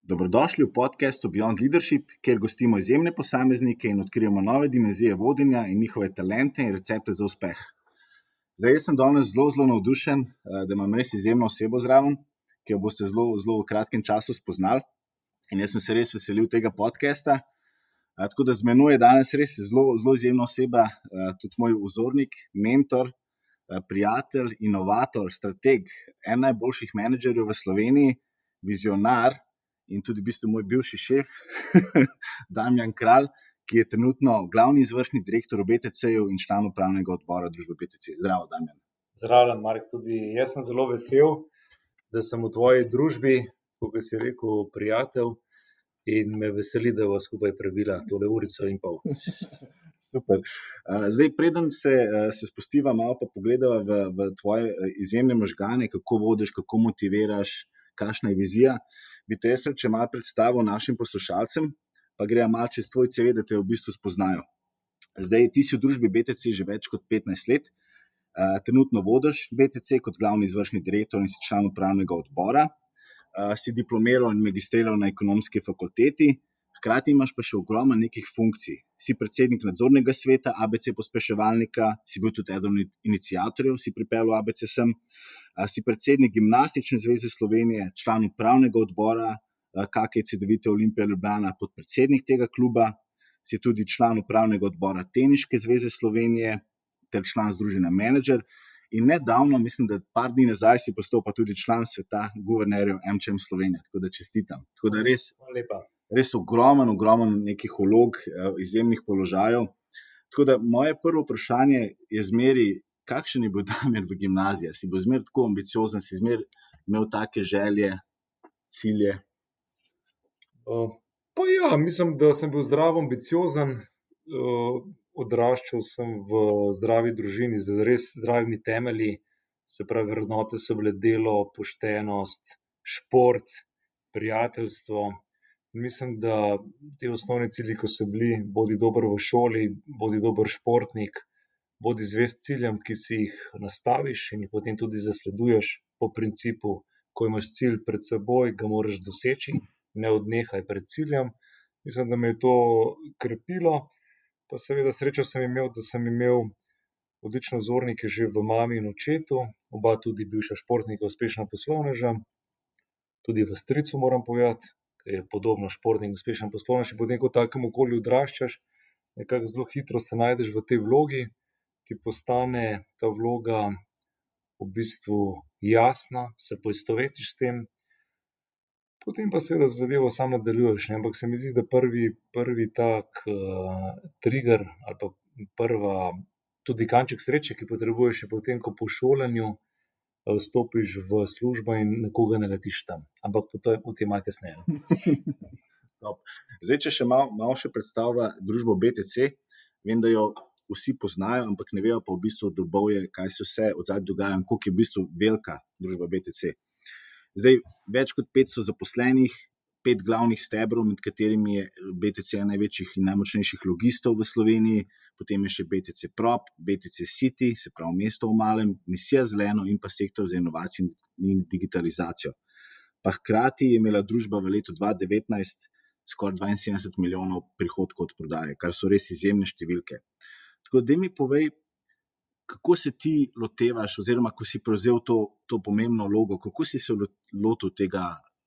Dobrodošli v podkastu Beyond Leadership, kjer gostimo izjemne posameznike in odkrijemo nove dimenzije vodenja in njihove talente in recepte za uspeh. Zdaj, jaz sem danes zelo navdušen, da imam res izjemno osebo zraven, ki jo boste zelo v kratkem času spoznali. In jaz sem se res veselil tega podcasta. Tako da z menoj je danes res zelo izjemna oseba, tudi moj vzornik, mentor, prijatelj, inovator, strateg, en najboljših menedžerjev v Sloveniji, vizionar in tudi v bistvu moj bivši šef, Damjan Kralj, ki je trenutno glavni izvršni direktor v BTC-ju in član upravnega odbora družbe BTC. Zdravo, Damjan. Zdravljen, Mark, tudi jaz sem zelo vesel, da sem v tvoji družbi, kot si rekel, prijatelj, in me veseli, da bo skupaj prebila tole urico in pol. Super. Zdaj, preden se spustiva malo pa pogledava v tvoje izjemne možgane, kako vodiš, kako motiviraš, kakšna je vizija, bi te jaz če malo predstavil našim poslušalcem, pa greja malo čez tvoj CV, da te v bistvu spoznajo. Zdaj, ti si v družbi BTC že več kot 15 let, trenutno vodiš BTC kot glavni izvršni direktor in si član upravnega odbora, si diplomiral in magistriral na ekonomski fakulteti, hkrati imaš pa še ogromno nekih funkcij. Si predsednik nadzornega sveta ABC pospeševalnika, si bil tudi eden od iniciatorjev, si pripeljal ABC sem, si predsednik Gimnastične zveze Slovenije, član upravnega odbora KK Cedevita Olimpija Ljubljana, podpredsednik tega kluba, si tudi član upravnega odbora Teniške zveze Slovenije ter član združenja Menedžer. In nedavno, mislim, da par dni nazaj si postal pa tudi član sveta guvernerjev AmCham Slovenije, tako da čestitam. Tako da res ogromen nekih vlog, izjemnih položajev. Tako da moje prvo vprašanje je zmeri, kakšen je bil Damjan v gimnaziji? Si bil zmer tako ambiciozen, si zmer imel take želje, cilje? Pa ja, mislim, da sem bil zdravo ambiciozen, odraščal sem v zdravi družini z res zdravimi temelji, se pravi, vrednote so bile delo, poštenost, šport, prijateljstvo. Mislim, da ti osnovni cilji, ko so bili, bodi dober v šoli, bodi dober športnik, bodi zvest ciljem, ki si jih nastaviš in jih potem tudi zasleduješ po principu, ko imaš cilj pred seboj, ga moraš doseči, ne odnehaj pred ciljem. Mislim, da me je to krepilo. Pa seveda srečo sem imel, da sem imel odlične vzornike že v mami in očetu, oba tudi bivša športnika, uspešna poslovneža, tudi v stricu moram povedati, ki je podobno športnik, uspešen poslovnež, in potem, ko v takem okolju odraščaš, nekako zelo hitro se najdeš v tej vlogi, ti postane ta vloga v bistvu jasna, se poistovetiš s tem, potem pa seveda zadevo sam nadaljuješ, ampak se mi zdi, da prvi tak trigger ali pa prva tudi kanček sreče, ki potrebuješ, je potem, ko po šolanju vstopiš v službo in nekoga naletiš tam. Ampak o tem malo kasneje. Zdaj, če še malo še predstavlja družbo BTC, vem, da jo vsi poznajo, ampak ne vejo pa v bistvu drobovje, kaj se vse od zadaj dogaja in koliko je v bistvu velika družba BTC. Zdaj, več kot 500 zaposlenih, 5 glavnih stebrov, med katerimi je BTC največjih in najmočnejših logistov v Sloveniji, potem je še BTC Prop, BTC City, se pravi mesto v malem, misija zeleno in pa sektor za inovacijo in digitalizacijo. Pa hkrati je imela družba v letu 2019 skoraj 72 milijonov prihodkov od prodaje, kar so res izjemne številke. Tako da mi povej, kako se ti lotevaš, oziroma ko si prevzel to pomembno vlogo, kako si se lotil tega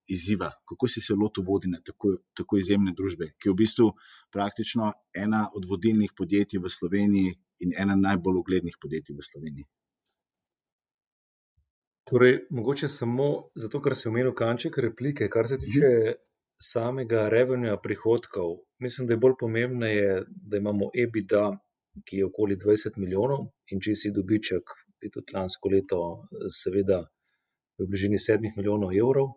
izziva, kako si se lotil vodenja tako izjemne družbe, ki je v bistvu praktično ena od vodilnih podjetij v Sloveniji in ena najbolj uglednih podjetij v Sloveniji? Torej, mogoče samo zato, ker si omenil kanček replike, kar se tiče samega revenueja prihodkov, mislim, da je bolj pomembno, da imamo EBITDA, ki je okoli 20 milijonov, in če si dobiček, je tudi lansko leto seveda v bližini 7 milijonov evrov,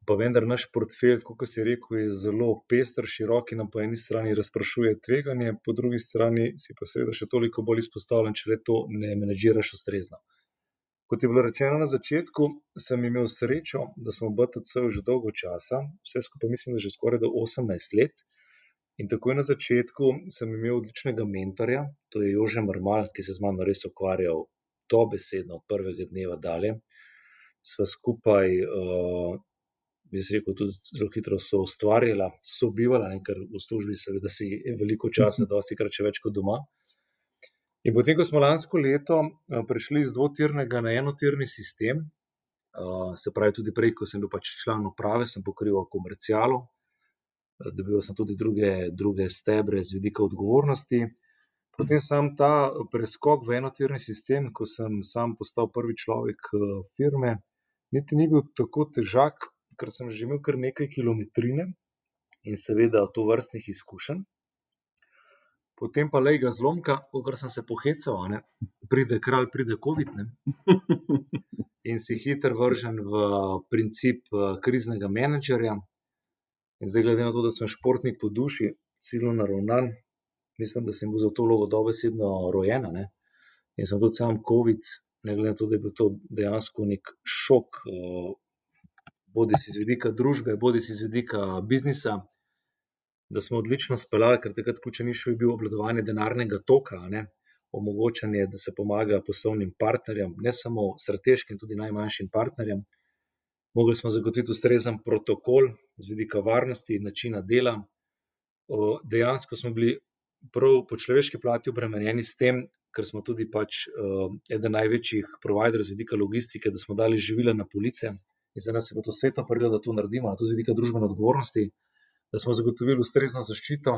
pa vendar naš portfelj, kot si rekel, je zelo pester, širok in nam po eni strani razprašuje tveganje, po drugi strani si pa seveda še toliko bolj izpostavljen, če le to ne menedžiraš ustrezno. Kot je bilo rečeno na začetku, sem imel srečo, da sem v BTC že dolgo časa, vse skupaj mislim, da že skoraj do 18 let, in takoj na začetku sem imel odličnega mentorja, to je Jože Marmal, ki se z mano res ukvarjal dobesedno od prvega dneva dalje. Sva skupaj bi se rekel, tudi zelo hitro so ustvarjala, so bivala, ker v službi seveda si veliko časa, dosti krat še več kot doma. In potem, ko smo lansko leto prišli iz dvotirnega na enotirni sistem, se pravi tudi prej, ko sem bil pač član uprave, sem pokrival komercialo, dobil sem tudi druge stebre z vidika odgovornosti. Potem sam ta preskok v enotirni sistem, ko sem sam postal prvi človek firme, niti ni bil tako težak, ker sem že imel kar nekaj kilometrine in seveda tovrstnih izkušenj. Potem pa lej ga zlomka, ko sem se pohecal, pride kralj, pride covid, in si hitro vržen v princip kriznega menedžerja. In zdaj glede na to, da sem športnik po duši, ciljno naravnan, mislim, da sem bil za to vlogo dobesedno rojen, in sem tudi sam covid, ne glede na to, da je bil to dejansko nek šok, bodi si z vidika družbe, bodi si z vidika biznisa, da smo odlično speljali, ker takrat ključen issue je bil obvladovanje denarnega toka, omogočanje, da se pomaga poslovnim partnerjem, ne samo strateškim, tudi najmanjšim partnerjem. Mogli smo zagotoviti ustrezen protokol z vidika varnosti in načina dela. Dejansko smo bili prav po človeški plati obremenjeni s tem, ker smo tudi pač eden največjih providerjev z vidika logistike, da smo dali živila na police in za nas je bilo to sveto prilo, da to naredimo, to z vidika družbene odgovornosti, da smo zagotovili ustrezno zaščito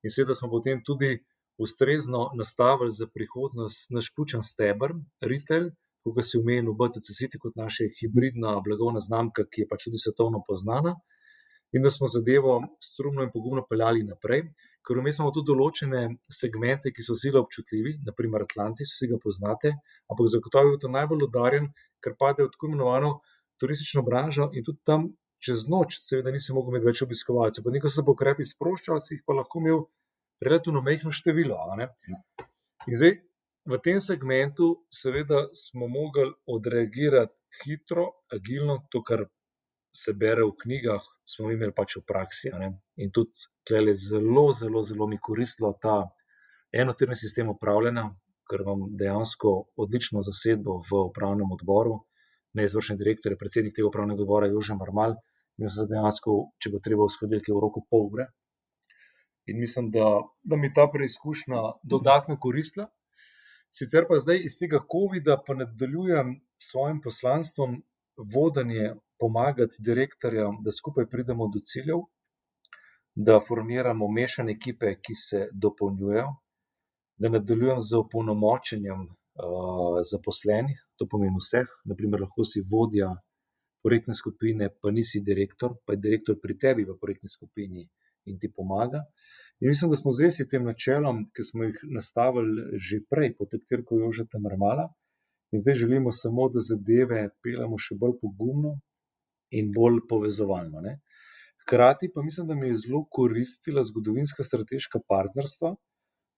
in seveda smo potem tudi ustrezno nastavili za prihodnost naš ključen steber, retail, kot si omenil BTC City kot naša hibridna blagovna znamka, ki je pač tudi svetovno poznana, in da smo zadevo strumno in pogumno peljali naprej, ker vmes imamo tudi določene segmente, ki so zelo občutljivi, naprimer Atlantis, vsi ga poznate, ampak zagotovo je to najbolj udarjen, ker pade v tako imenovano turistično branžo in tudi tam čez noč seveda nisi mogel imeti več obiskovalcev. Potem, ko so se ukrepi sproščali, si jih pa lahko imel relativno majhno število. In zdaj v tem segmentu seveda smo mogli odreagirati hitro, agilno, to, kar se bere v knjigah, smo imeli pač v praksi. In tudi tukaj zelo, zelo, zelo mi koristilo ta enotirni sistem upravljanja, ker imam dejansko odlično zasedbo v upravnem odboru, neizvršni direktor je predsednik tega upravnega odbora Jože Marmal, in sem dejansko, če bo treba, uskladil v roku pol ure. In mislim, da mi ta preizkušnja dodatno koristila. Sicer pa zdaj iz tega covida pa nadaljujem s svojim poslanstvom vodenje, pomagati direktorjem, da skupaj pridemo do ciljev, da formiramo mešane ekipe, ki se dopolnjujejo, da nadaljujem z opolnomočenjem zaposlenih, to pomeni vseh, naprimer lahko si vodja projektne skupine, pa nisi direktor, pa je direktor pri tebi v projektni skupini in ti pomaga. In mislim, da smo zvesti tem načelom, ki smo jih nastavili že prej pod taktirko Jožeta Marmala, in zdaj želimo samo, da zadeve peljemo še bolj pogumno in bolj povezovalno. Hkrati pa mislim, da mi je zelo koristila zgodovinska strateška partnerstva,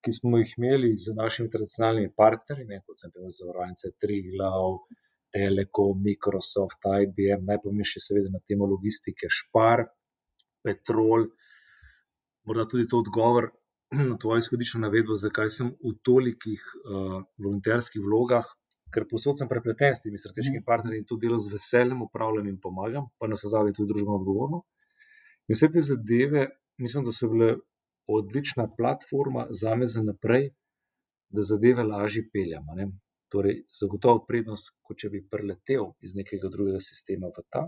ki smo jih imeli z našimi tradicionalnimi partnerji, kot sem povedal, zavarovalnice Triglav, Telekom, Microsoft, IBM, najpomembnejši seveda na temo logistike Spar, Petrol. Morda tudi to odgovor na tvojo izhodiščno navedbo, zakaj sem v tolikih volonterskih vlogah, ker povsod sem prepleten s temi strateškimi partnerji in to delo z veseljem upravljam in pomagam, pa navsezadnje tudi družbeno odgovorno. In vse te zadeve, mislim, da so bile odlična platforma zame za naprej, da zadeve lažje peljem. Torej, zagotovo prednost, kot če bi preletel iz nekega drugega sistema v ta.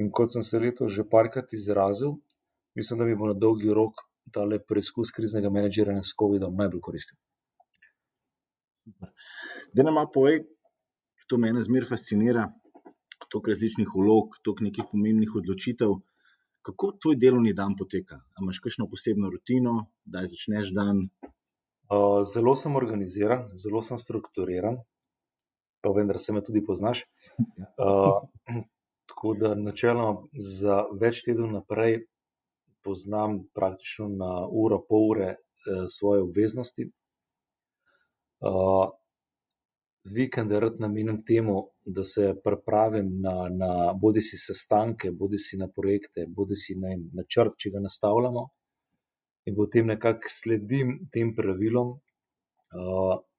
In kot sem se letos že parkrat izrazil, mislim, da mi bo na dolgi rok tale preizkus kriznega menedžiranja s covidom najbolj koristil. Da nam povej, to mene zmer fascinira, toliko različnih vlog, toliko nekih pomembnih odločitev. Kako tvoj delovni dan poteka? A imaš kakšno posebno rutino, kdaj začneš dan? Zelo sem organiziran, zelo sem strukturiran, pa vendar se me tudi poznaš. Tako da načeloma za več tednov naprej poznam praktično na uro, pol ure svoje obveznosti. Vikende rad namenim temu, da se pripravim na bodi si sestanke, bodi si na projekte, bodi si na načrt, če ga nastavljamo, in potem nekako sledim tem pravilom.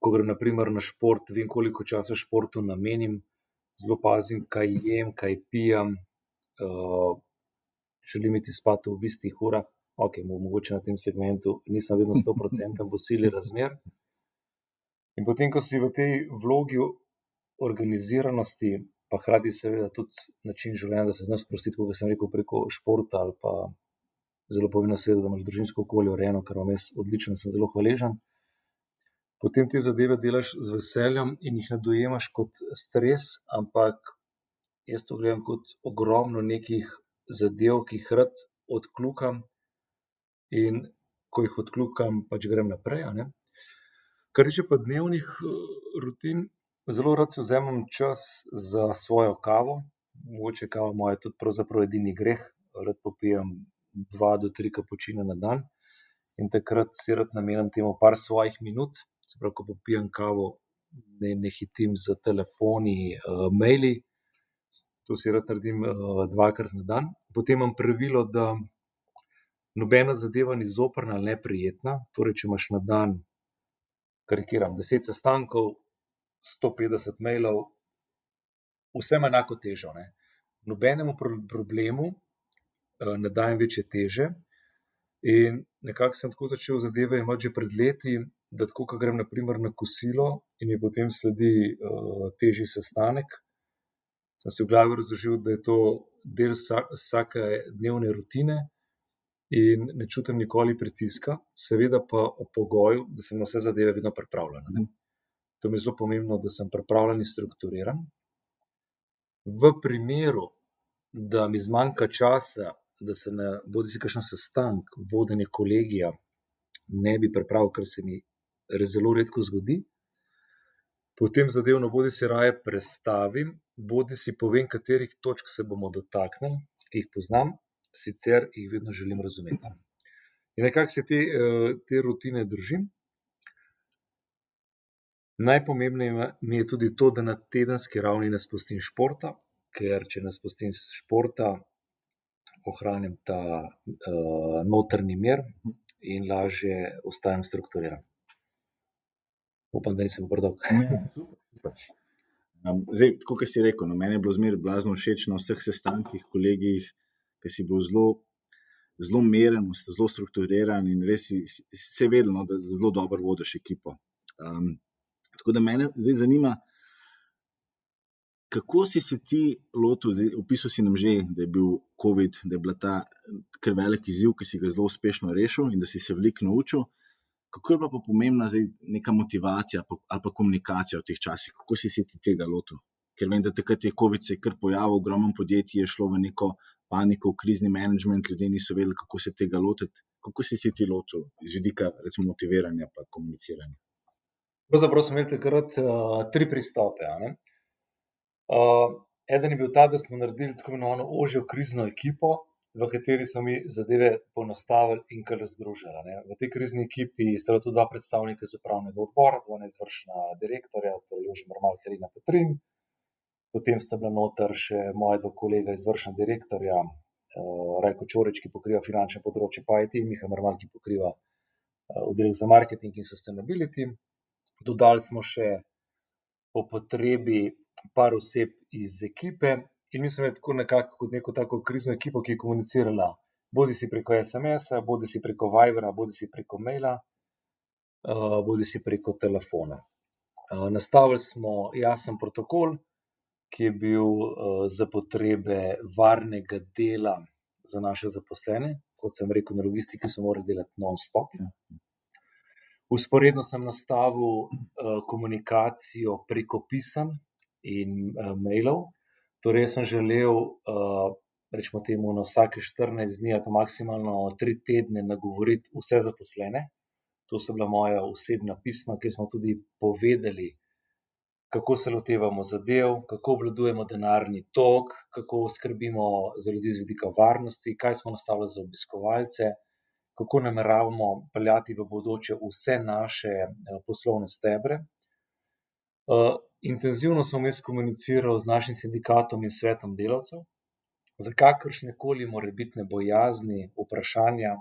Ko grem naprimer na šport, vem, koliko časa športu namenim, zelo pazim, kaj jem, kaj pijem, želim iti spat v istih urah. Ok, mogoče na tem segmentu nisem vedno 100% v sili razmer. In potem, ko si v tej vlogi organiziranosti, pa hkrati seveda tudi način življenja, da se znaš sprostiti, kot sem rekel, preko športa ali pa zelo pomembno seveda, da imaš družinsko okolje urejeno, kar imam jaz odlično, sem zelo hvaležen. Potem te zadeve delaš z veseljem in jih ne dojemaš kot stres, ampak jaz to gledam kot ogromno nekih zadev, ki jih rad odkljukam in ko jih odkljukam, pač grem naprej, a ne. Kar tiče pa dnevnih rutin, zelo rad si vzamem čas za svojo kavo. Mogoče kava moja tudi pravzaprav edini greh. Rad popijem 2 do 3 kapučine na dan in takrat si rad namenim temu par svojih minut. Se pravi, ko popijem kavo, ne hitim za telefoni, maili. To si rad naredim 2-krat na dan. Potem imam pravilo, da nobena zadeva ni zoprna ali neprijetna. Torej, če imaš na dan, karikiram, 10 sestankov, 150 mailov, vse ima enako težo, ne. Nobenemu problemu ne dajem večje teže in nekako sem tako začel zadeve imeti že pred leti, da tako, ko grem na primer na kosilo in mi potem sledi težji sestanek, sem si v glavi razložil, da je to del vsake dnevne rutine in ne čutim nikoli pritiska, seveda pa ob pogoju, da sem na vse zadeve vedno pripravljen, ne. To mi je zelo pomembno, da sem pripravljen in strukturiran. V primeru, da mi zmanjka časa, da se na bodisi kakšen sestanek, vodenje kolegija ne bi pripravil, kar se mi zelo redko zgodi, potem zadevno bodisi raje prestavim, bodisi povem, katerih točk se bomo dotaknili, ki jih poznam, sicer jih vedno želim razumeti. In nekako se te rutine držim. Najpomembneje mi je tudi to, da na tedenski ravni ne spustim športa, ker če ne spustim športa, ohranim ta notranji mir in lažje ostajam strukturiran. Upam, da nisem predolg. Super. Zdaj, tako kot si rekel, meni je bilo zmeraj blazno všeč na vseh sestankih, kolegijih, ker si bil zelo meren, zelo strukturiran in res si vedel, no, da zelo dobro vodiš ekipo. Tako da mene zdaj zanima, kako si se ti lotil, opisal si nam že, da je bil COVID, da je bila ta kar velik izziv, ki si ga zelo uspešno rešil in da si se veliko naučil. Kako je bila pa pomembna zdaj neka motivacija ali pa komunikacija v teh časih? Kako si se ti tega lotil? Ker vem, da takrat je COVID se kar pojavil, ogromno podjetij je šlo v neko paniko, v krizni management, ljudje niso vedeli, kako se tega lotiti. Kako si se ti lotil iz vidika, recimo, motiviranja pa komuniciranja? Pravzaprav smo imeli takrat 3 pristope, a ne. Eden je bil ta, da smo naredili tako imenovano ožjo krizno ekipo, v kateri so mi zadeve poenostavili in kar združili, a ne. V tej krizni ekipi sta bila tudi 2 predstavnika iz upravnega odbora, 2 izvršna direktorja, torej Jože Mermal, Helena Petrin. Potem sta bila noter še moja 2 kolega izvršna direktorja, Rajko Čorič, ki pokriva finančne področje, pa IT, Miha Mermal, ki pokriva oddelek za marketing in sustainability. Dodali smo še po potrebi par oseb iz ekipe in mi smo imeli tako nekako kot neko tako krizno ekipo, ki je komunicirala bodisi preko SMS-a, bodisi preko Vibera, bodisi preko maila, bodisi preko telefona. Nastavili smo jasen protokol, ki je bil za potrebe varnega dela za naše zaposlene. Kot sem rekel, na logistiki smo morali delati non-stop. Vzporedno sem nastavil komunikacijo preko pisem in mailov. Torej, sem želel, rečemo temu, na vsake 14 dni ali pa maksimalno 3 tedne nagovoriti vse zaposlene. To so bila moja osebna pisma, kjer smo tudi povedali, kako se lotevamo zadev, kako obvladujemo denarni tok, kako skrbimo za ljudi z vidika varnosti, kaj smo nastavili za obiskovalce, kako nameravamo peljati v bodoče vse naše poslovne stebre. Intenzivno sem vmes komuniciral z našim sindikatom in svetom delavcev, za kakršnekoli morebitne bojazni, vprašanja.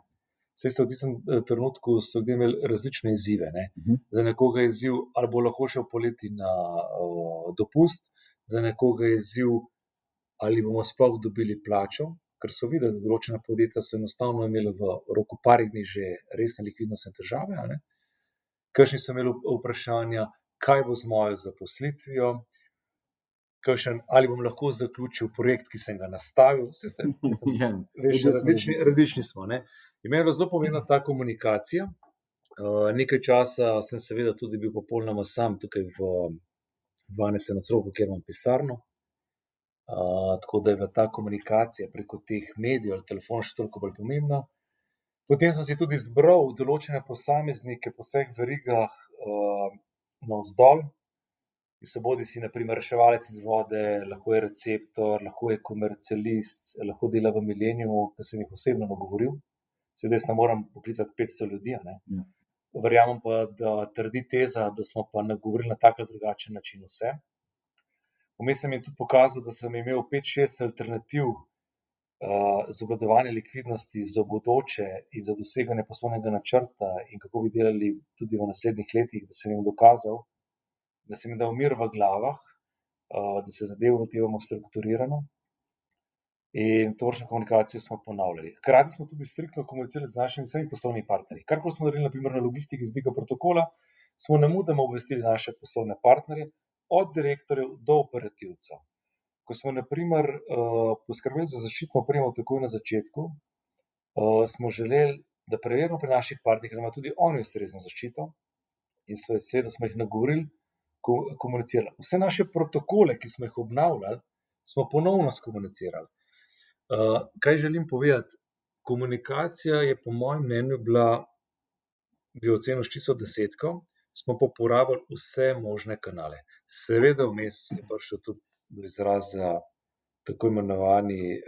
Saj v tistem trenutku so ljudje imeli različne izzive, ne. Za nekoga je izziv, ali bo lahko šel poleti na dopust, za nekoga je izziv, ali bomo sploh dobili plačo, ker so videli, da določena podjetja so enostavno imeli v roku parih dni že resne likvidnostne težave, a ne. Kakšni so imeli vprašanja, kaj bo z mojo zaposlitvijo, ali bom lahko zaključil projekt, ki sem ga nastavil. Ja, Veš, ljudje smo različni smo. Ne? In meni je bila zelo pomembna ta komunikacija. Nekaj časa sem seveda tudi bil popolnoma sam tukaj v 12. nadstropju, kjer imam pisarno. Tako da je bila ta komunikacija preko teh medijev ali telefona še toliko bolj pomembna. Potem sem si tudi izbral določene posameznike po vseh verigah navzdol, ki so bodisi na primer reševalec iz vode, lahko je receptor, lahko je komercialist, lahko dela v Mileniumu, da sem jih osebno nagovoril. Seveda jaz ne moram poklicati 500 ljudi, a ne. Ja. Verjamem pa, da trdi teza, da smo pa nagovorili na tak ali drugačen način vse. Vmes sem jim tudi pokazal, da sem imel 5-6 alternativ za obvladovanje likvidnosti za bodoče in za doseganje poslovnega načrta in kako bi delali tudi v naslednjih letih, da sem jim dokazal, da sem jim dal mir v glavah, da se zadevo lotevamo strukturirano. In tovrstno komunikacijo smo ponavljali. Hkrati smo tudi striktno komunicirali z našimi vsemi poslovnimi partnerji. Karkoli smo naredili, na primer na logistiki z vidika protokola, smo nemudoma obvestili naše poslovne partnerje, od direktorjev do operativcev. Ko smo na primer poskrbeli za zaščitno opremo takoj na začetku, smo želeli, da preverimo pri naših partnerjih, da imajo tudi oni ustrezno zaščito, in seveda smo jih nagovorili, komunicirali. Vse naše protokole, ki smo jih obnavljali, smo ponovno skomunicirali. Kaj želim povedati? Komunikacija je po mojem mnenju bila, bi ocenil s čisto 10, smo pa uporabili vse možne kanale. Seveda vmes je prišel tudi izraz za tako imenovani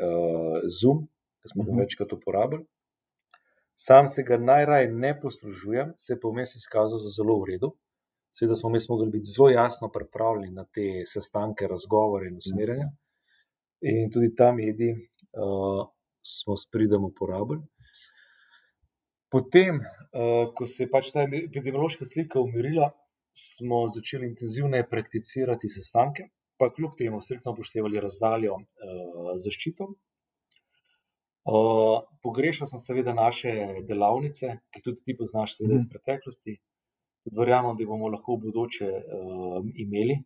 Zoom, ki smo ga večkrat uporabili. Sam se ga najraje ne poslužujem, se pa vmes izkazal za zelo v redu. Seveda smo vmes mogli biti zelo jasno pripravljeni na te sestanke, razgovore in usmerjanja. In tudi ta medij smo s pridom uporabili. Potem, ko se je pač ta epidemiološka slika umirila, smo začeli intenzivneje prakticirati sestanke, pa kljub temu striktno upoštevali razdaljo, zaščito. Pogrešal sem seveda naše delavnice, ki tudi ti poznaš seveda iz preteklosti. Verjamem, da bomo lahko v bodoče imeli,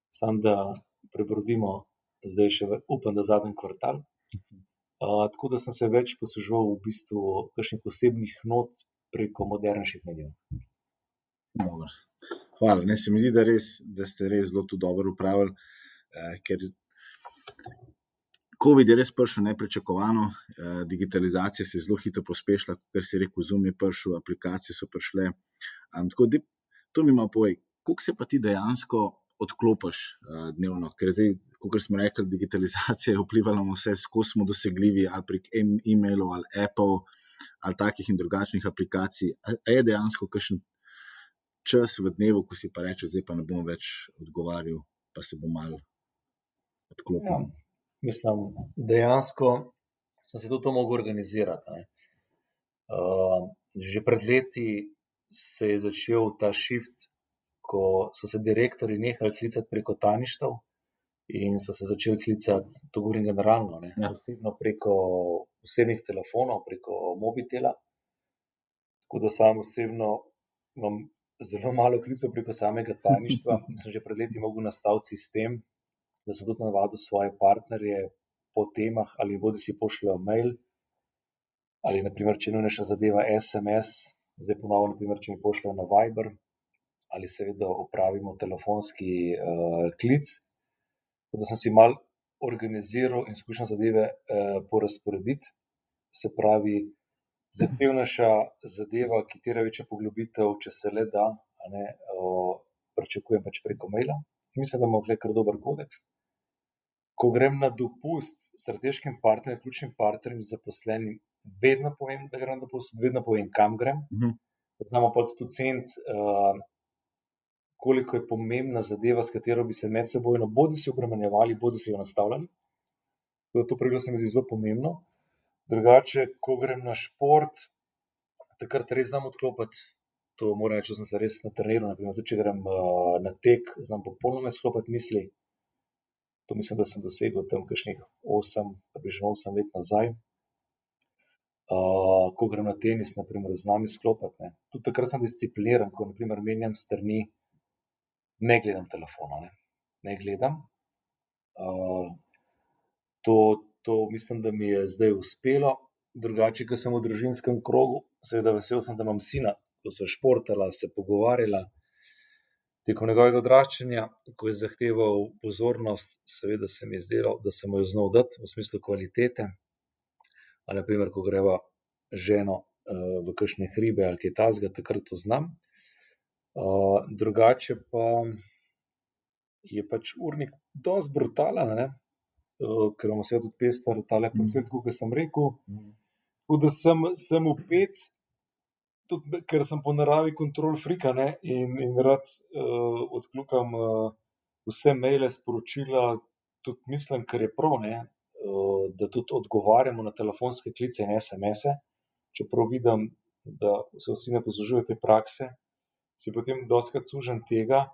samo da prebrodimo zdaj še, upam, da zadnji kvartal. Tako da sem se več posluževal v bistvu kakšnih posebnih not preko modernejših medijev. Hvala. Ne, se mi zdi, da ste res zelo to dobro upravili, ker COVID je res prišel nepričakovano, digitalizacija se je zelo hitro pospešila, ker si rekel, Zoom je prišel, aplikacije so prišle. Tako da to mi malo povej, koliko se pa ti dejansko odklopiš dnevno, ker zdaj, kot smo rekli, digitalizacija je vplivala na vse, skozi smo dosegljivi ali prek e-mailov ali Apple ali takih in drugačnih aplikacij. A je dejansko kakšen čas v dnevu, ko si pa reče, zdaj pa ne bom več odgovarjal, pa se bom malo odklopil? Ja, mislim, dejansko sem se tudi to mogel organizirati. Že pred leti se je začel ta shift, ko so se direktorji nehali klicati preko tajništev in so se začeli klicati, to govorim generalno, posebno preko osebnih telefonov, preko mobitela. Tako da sam osebno imam zelo malo klicev preko samega tajništva. Sem že pred leti mogel nastaviti sistem, da sem tudi navadil svoje partnerje po temah, ali bodisi pošljejo mail, ali na primer, če nujnejša zadeva SMS, zdaj ponovno, na primer, če mi pošljejo na Viber, ali seveda opravimo telefonski klic. Da sem si malo organiziral in skušal zadeve porazporediti. Se pravi, zahtevnejša zadeva, ki terja večjo poglobitev, če se le da, pričakujem pač preko maila. Mislim, da imamo tukaj kar dober kodeks. Ko grem na dopust strateškim partnerjem, ključnim partnerjem, zaposlenim, vedno povem, da grem na dopust, vedno povem, kam grem. Da znamo pa tudi oceniti, koliko je pomembna zadeva, s katero bi se medsebojno bodisi obremenjevali, bodisi jo nastavljali. To pravilo se mi zdi zelo pomembno. Drugače, ko grem na šport, takrat res znam odklopiti. To moram reči, da sem se res natreniral. Naprimer, tudi če grem na tek, znam popolnoma izklopiti misli. To mislim, da sem dosegel tam kakšnih 8, približno 8 let nazaj. Ko grem na tenis, naprimer, z nami sklopiti, ne. Tudi takrat sem discipliniran, ko naprimer menjam strani, ne gledam telefona, ne. Ne gledam. To mislim, da mi je zdaj uspelo. Drugače, ko sem v družinskem krogu, seveda vesel sem, da imam sina, ko sva športala, se pogovarjala. Tekom njegovega odraščanja, ko je zahteval pozornost, seveda se mi je zdelo, da se mu jo znal dati v smislu kvalitete. Ali na primer, ko greva z ženo v kakšne hribe ali kaj takega, takrat to znam. Drugače pa je pač urnik dosti brutalen, ne? Ker imamo seveda tudi pester tale portret, kot sem rekel. Tako da sem vpet, tudi ker sem po naravi control freak, ne, in rad odkljukam vse maile, sporočila, tudi mislim, ker je prav, ne, da tudi odgovarjamo na telefonske klice in SMS-e, čeprav vidim, da se vsi ne poslužujejo te prakse, si potem dostikrat sužen tega,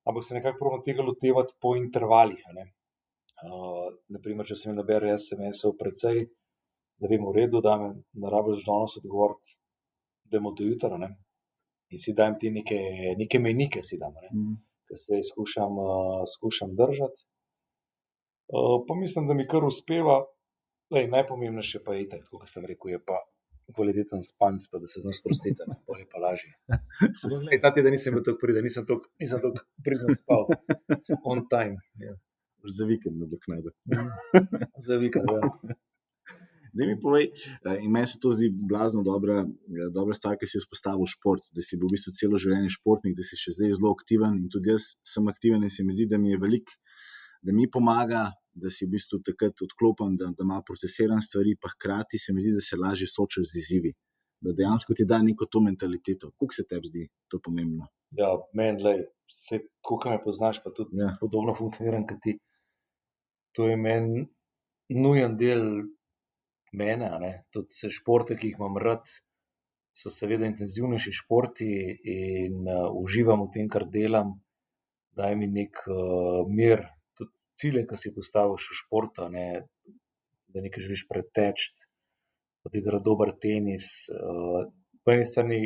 ampak se nekako probam tega lotevati po intervalih, a ne. Na primer, če se mi nabere SMS-ov precej, da vem, v redu, da me ne rabiš danes odgovoriti, dajmo do jutra, ne. In si dajem te neke mejnike si dam, ne. Ke se skušam držati. Pa mislim, da mi kar uspeva. Najpomembnejše pa je itak, tako kot sem rekel, je pa kvaliteten spanec, pa da se znaš sprostiti, ne, pol je pa lažje. Ta teden nisem bil tako priden, nisem tako pridno spal. On time. Za vikend nadoknadil. Za vikend, ja. Daj mi povej, in meni se to zdi blazno dobra stvar, ki si vzpostavil šport, da si bil v bistvu celo življenje športnik, da si še zdaj zelo aktiven in tudi jaz sem aktiven in se mi zdi, da mi je veliko, da mi pomaga, da si v bistvu takrat odklopim, da malo procesiram stvari, pa hkrati se mi zdi, da se lažje soočaš z izzivi, da dejansko ti da neko to mentaliteto. Kako se tebi zdi to pomembno? Ja, meni, koliko me poznaš, pa tudi podobno funkcioniram kot ti. To je meni nujen del mene, a ne. Tudi športe, ki jih imam rad, so seveda intenzivnejši športi in uživam v tem, kar delam. Daje mi neki mir, tudi cilje, ki si postaviš v športu, a ne, da nekaj želiš preteči, odigrati dober tenis. Po eni strani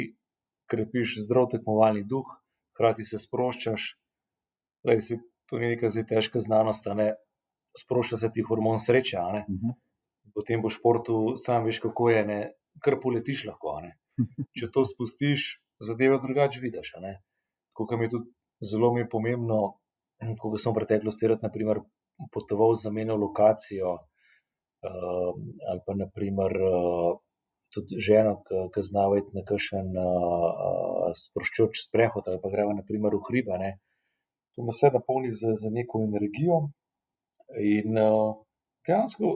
krepiš zdrav tekmovalni duh, hkrati se sproščaš. Saj to ni neka zdaj težka znanost, a ne. Sprošča se ti hormon sreče, a ne. Potem po športu sam veš, kako je, ne, kar poletiš lahko, a ne. Če to spustiš, zadeve drugače vidiš, a ne. Tako ke mi je tudi zelo mi je pomembno, ko sem v preteklosti rad na primer potoval, zamenjal lokacijo, ali pa na primer tudi ženo, ke znava iti na kakšen sproščujoč sprehod ali pa greva na primer v hribe, a ne. To me vse napolni z neko energijo in dejansko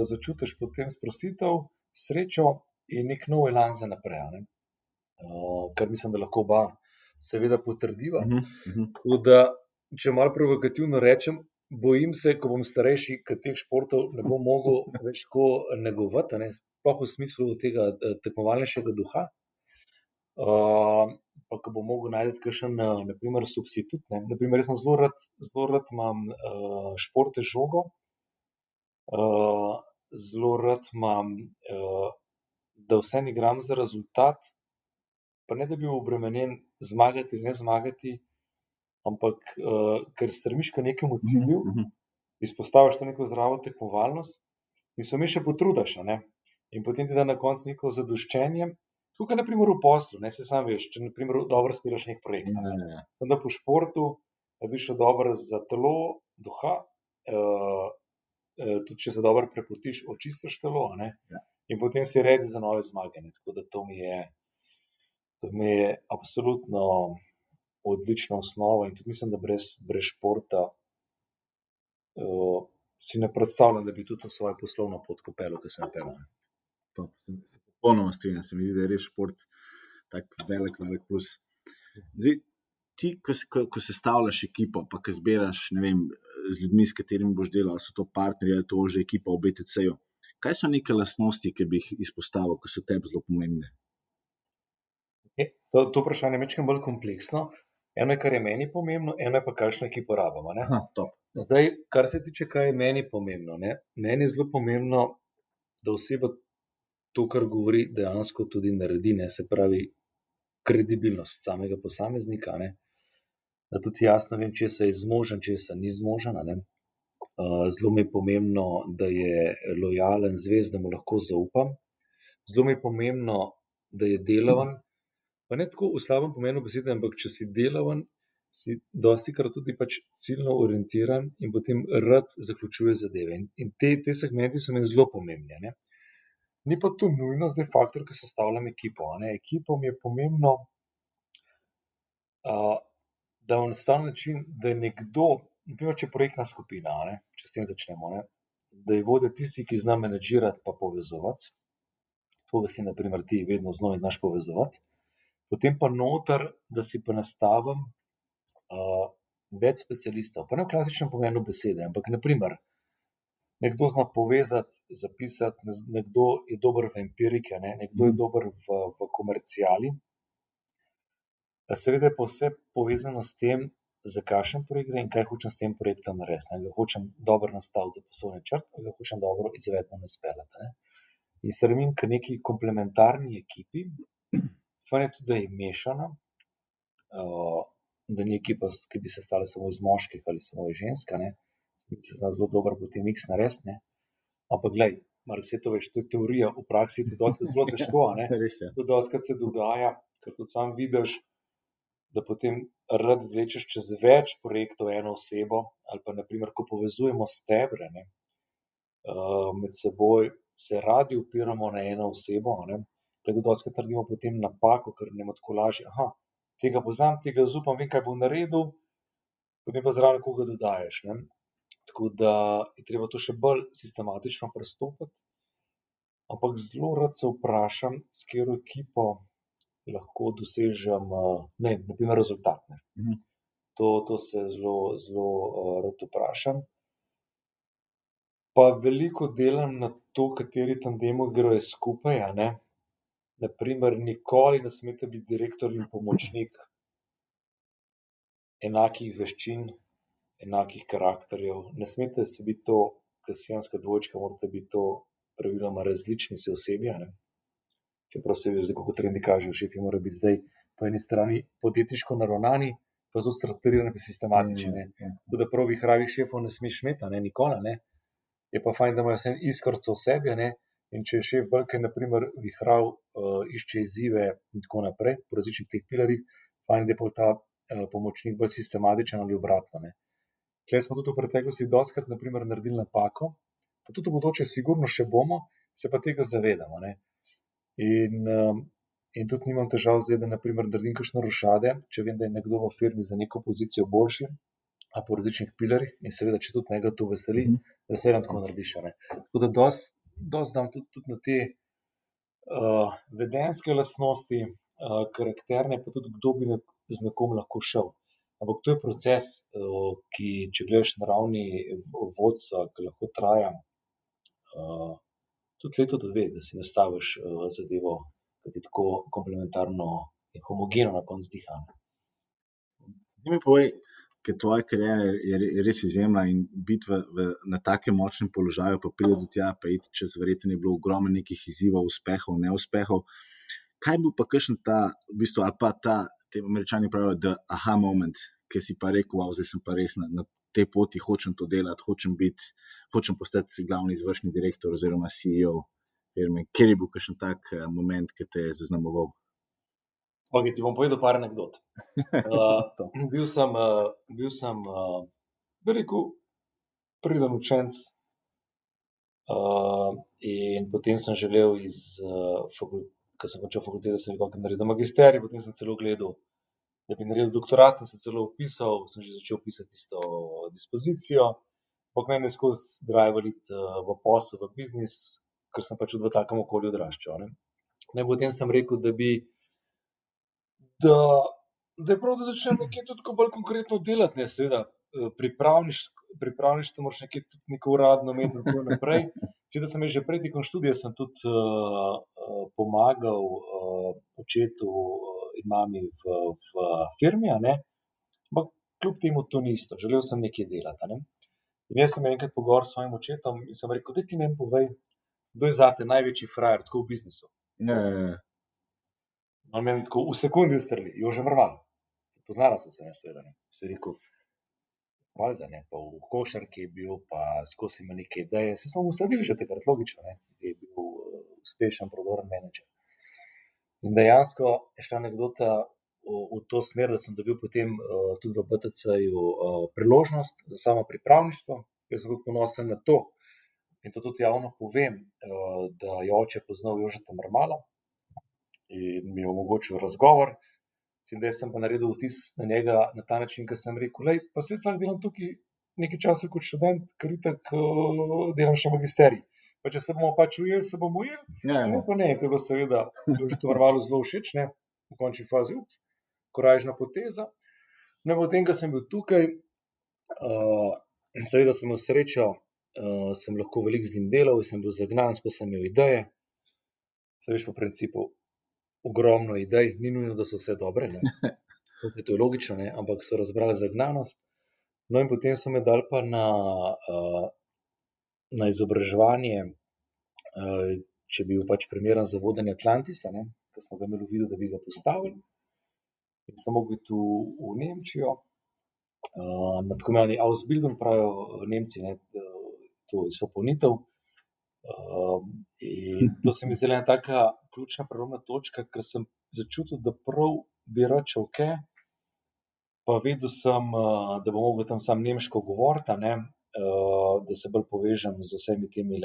začutiš potem sprostitev, srečo in neki nov elan za naprej, a ne. Kar mislim, da lahko oba seveda potrdiva. Tako da, če malo provokativno rečem, bojim se, ko bom starejši, ke teh športov ne bom mogel več tako negovati, a ne, sploh v smislu tega tekmovalnejšega duha. Pa ko bom mogel najti kakšen na primer substitut, ne. Na primer, jaz imam zelo rad imam športe z žogo. Zelo rad imam, da vseeno igram za rezultat, pa ne da bi bil obremenjen zmagati ali ne zmagati, ampak ker stremiš k nekemu cilju, izpostaviš to neko zdravo tekmovalnost in se vmes še potrudiš, a ne. In potem ti da na koncu neko zadoščenje. Tako kot na primer v poslu, ne, saj sam veš, če na primer dobro izpelješ neki projekt, a ne. Samo da po športu narediš to dobro za telo, duha, tudi če se dobro prepotiš, očistiš telo, a ne. In potem si ready za nove zmage, ne. Tako da to mi je absolutno odlična osnova in tudi mislim, da brez športa si ne predstavljam, da bi tudi to svojo poslovno pot tako peljal, ke sem jo peljal. Se popolnoma strinjam, se mi zdi, da je res šport tak velik plus. Zdaj, ti, ko sestavljaš ekipo, pa ko zbiraš, ne vem, z ljudmi, s katerimi boš delal, ali so to partnerji ali to že ekipa v BTC-ju, kaj so neke lastnosti, ki bi jih izpostavil, ki so tebi zelo pomembne? To vprašanje je majčkeno bolj kompleksno. Eno je, kar je meni pomembno, eno je pa, kakšno ekipo rabimo. Top. Zdaj, kar se tiče, kaj je meni pomembno, meni je zelo pomembno, da oseba to, kar govori, dejansko tudi naredi, se pravi, kredibilnost samega posameznika, da tudi jasno vem, če se je zmožen, če se ni zmožen. Zelo mi je pomembno, da je lojalen, zvest, da mu lahko zaupam. Zelo mi je pomembno, da je delaven, pa ne tako v slabem pomenu besede, ampak če si delaven, si dostikrat tudi pač ciljno orientiran in potem rad zaključuje zadeve. In te segmenti so meni zelo pomembni. Ni pa to nujno zdaj faktor, ki sestavljam ekipo. Ekipo mi je pomembno, da na enostaven način, da je nekdo, naprimer, če je projektna skupina, če s tem začnemo, da je vodja tisti, ki zna menedžirati pa povezovati, koga si naprimer ti vedno znova znaš povezovati, potem pa noter, da si pa nastavim več specialistov, pa ne v klasičnem pomenu besede, ampak naprimer, nekdo zna povezati, zapisati, nekdo je dober v empiriki, nekdo je dober v komercijali. Seveda je pa vse povezano s tem, za kakšen projekt gre in kaj hočem s tem projektom narediti. Ali ga hočem dobro nastaviti za poslovni načrt, ali ga hočem dobro izvedbeno izpeljati. In stremim k neki komplementarni ekipi, fajn je tudi, da je mešana, da ni ekipa, ki bi se stala samo iz moških ali samo iz žensk, se zna zelo dobro potem miks narediti. Ampak glej, Mark, vse to veš, to je teorija, v praksi je to dostikrat zelo težko. Res je. To dostikrat se dogaja, ker tudi sam vidiš, da potem rad vlečeš čez več projektov eno osebo, ali pa naprimer, ko povezujemo stebre med seboj, se radi upiramo na eno osebo, tudi dostikrat naredimo potem napako, ker nam tako lažje, tega poznam, tega zaupam, vem, kaj bom naredil, potem pa zraven koga dodajaš. Tako da je treba to še bolj sistematično pristopiti, ampak zelo rad se vprašam, s katero ekipo lahko dosežem, naprimer, rezultat. To se zelo rad vprašam. Pa veliko delam na to, kateri tandemu igrajo skupaj. Naprimer, nikoli ne smete biti direktor in pomočnik enakih veščin, enakih karakterjev. Ne smete se biti to, siamska dvojčka, morate biti to praviloma različni si osebi. Čeprav se veš, kako trendi kažejo, šefi morajo biti zdaj po eni strani podjetniško naravnani, pa zelo strukturirani in sistematični. Tako da prav vihravih šefov ne smeš imeti, nikoli. Je pa fajn, da imajo vse iskrico v sebi. In če je šef bolj, naprimer, vihrav, išče izzive in tako naprej, po različnih teh pilarjih, fajn, da je pa ta pomočnik bolj sistematičen ali obratno. Tukaj smo tudi v preteklosti dostikrat, naprimer, naredili napako, pa tudi v bodoče sigurno še bomo, se pa tega zavedamo. In tudi nimam težav zdaj, da naprimer naredim kakšne rošade, če vem, da je nekdo v firmi za neko pozicijo boljši, a po različnih pilarjih, in seveda, če tudi njega to veseli, da se tako narediš. Tako da dosti dam tudi na te vedenjske lastnosti, karakterne, pa tudi kdo bi z nekom lahko šel. Ampak to je proces, ki, če gledaš na ravni vodstva, ki lahko traja tudi leto do dve, da si nastaviš zadevo, da ti tako komplementarno in homogeno na koncu zdiha. Mi povej, ker tvoja kariera je res izjemna in biti na takem močnem položaju, pa pride do tja, pa iti čez, verjetno je bilo ogromno nekih izzivov, uspehov, neuspehov. Kaj bi pa kakšen ta, v bistvu, ali pa ta, te Američani pravijo, the aha moment, ki si pa rekel, wow, zdaj sem pa res na tej poti, hočem to delati, hočem postati glavni izvršni direktor oziroma CEO firme. Kjer je bil kakšen tak moment, ki te je zaznamoval? Ok, ti bom povedal par anekdot. Bil sem, bi rekel, priden učenec, in potem sem želel ko sem končal fakulteto, sem nekako naredil magisterij, potem sem celo gledal, da bi naredil doktorat, sem se celo vpisal, sem že začel pisati tisto dispozicijo, ampak mene je skozi driver iti v posel, v biznis, ker sem pač v takem okolju odraščal. Potem sem rekel, da je prav, da začnem nekje tudi bolj konkretno delati, seveda, pripravništvo moraš nekje tudi neko uradno imeti in tako naprej. Seveda sem že prej tekom študija sem tudi pomagal očetu in mami v firmi, kljub temu to ni isto, želel sem nekaj delati. Ne? In jaz sem enkrat pogovoril s svojim očetom in sem rekel, da ti meni povej, kdo je zate največji frajer tako v biznisu. On meni tako v sekundi ustreli, Jože Mrvan. Poznala sem se, ne, seveda. Ne. Se rekel, valjda ne, pa v košarki je bil, pa skozi ima neke ideje. Se smo mu sledili že takrat, logično, ne, je bil uspešen, prodoren menedžer. In dejansko je šla anekdota v to smer, da sem dobil potem tudi v BTC-ju priložnost za samo pripravništvo. Jaz sem tudi ponosen na to in to tudi javno povem, da je oče poznal Jožeta Mrmala in mi je omogočil razgovor. Da sem pa naredil vtis na njega na ta način, ker sem rekel, lej, pa se jaz delam tukaj nekaj časa kot študent, ker itak delam še magisterij. Pa če se bomo pač ujeli, se bomo ujeli. Samo pa ne, to je bilo seveda Jožetu Mrvalu zelo všeč, ne, v končni fazi, korajžna poteza. No, potem, ko sem bil tukaj, seveda sem imel srečo, sem lahko veliko z njim delal, sem bil zagnan, skozi sem imel ideje. Se veš, po principu, ogromno idej, ni nujno, da so vse dobre, ne. To je logično, ne, ampak so razbrali zagnanost. No, in potem so me dali pa na izobraževanje, če bi bil pač primeren za vodenje Atlantisa, ne, ko smo ga imeli v vidu, da bi ga postavili. In sem mogel iti v Nemčijo, na tako imenovani Ausbildung, pravijo Nemci, ne, to izpopolnitev. In to se mi zdela ena taka ključna prelomna točka, ker sem začutil, da prav bi rad šel kaj, pa vedel sem, da bom mogel tam sam nemško govoriti, ne, da se bolj povežem z vsemi temi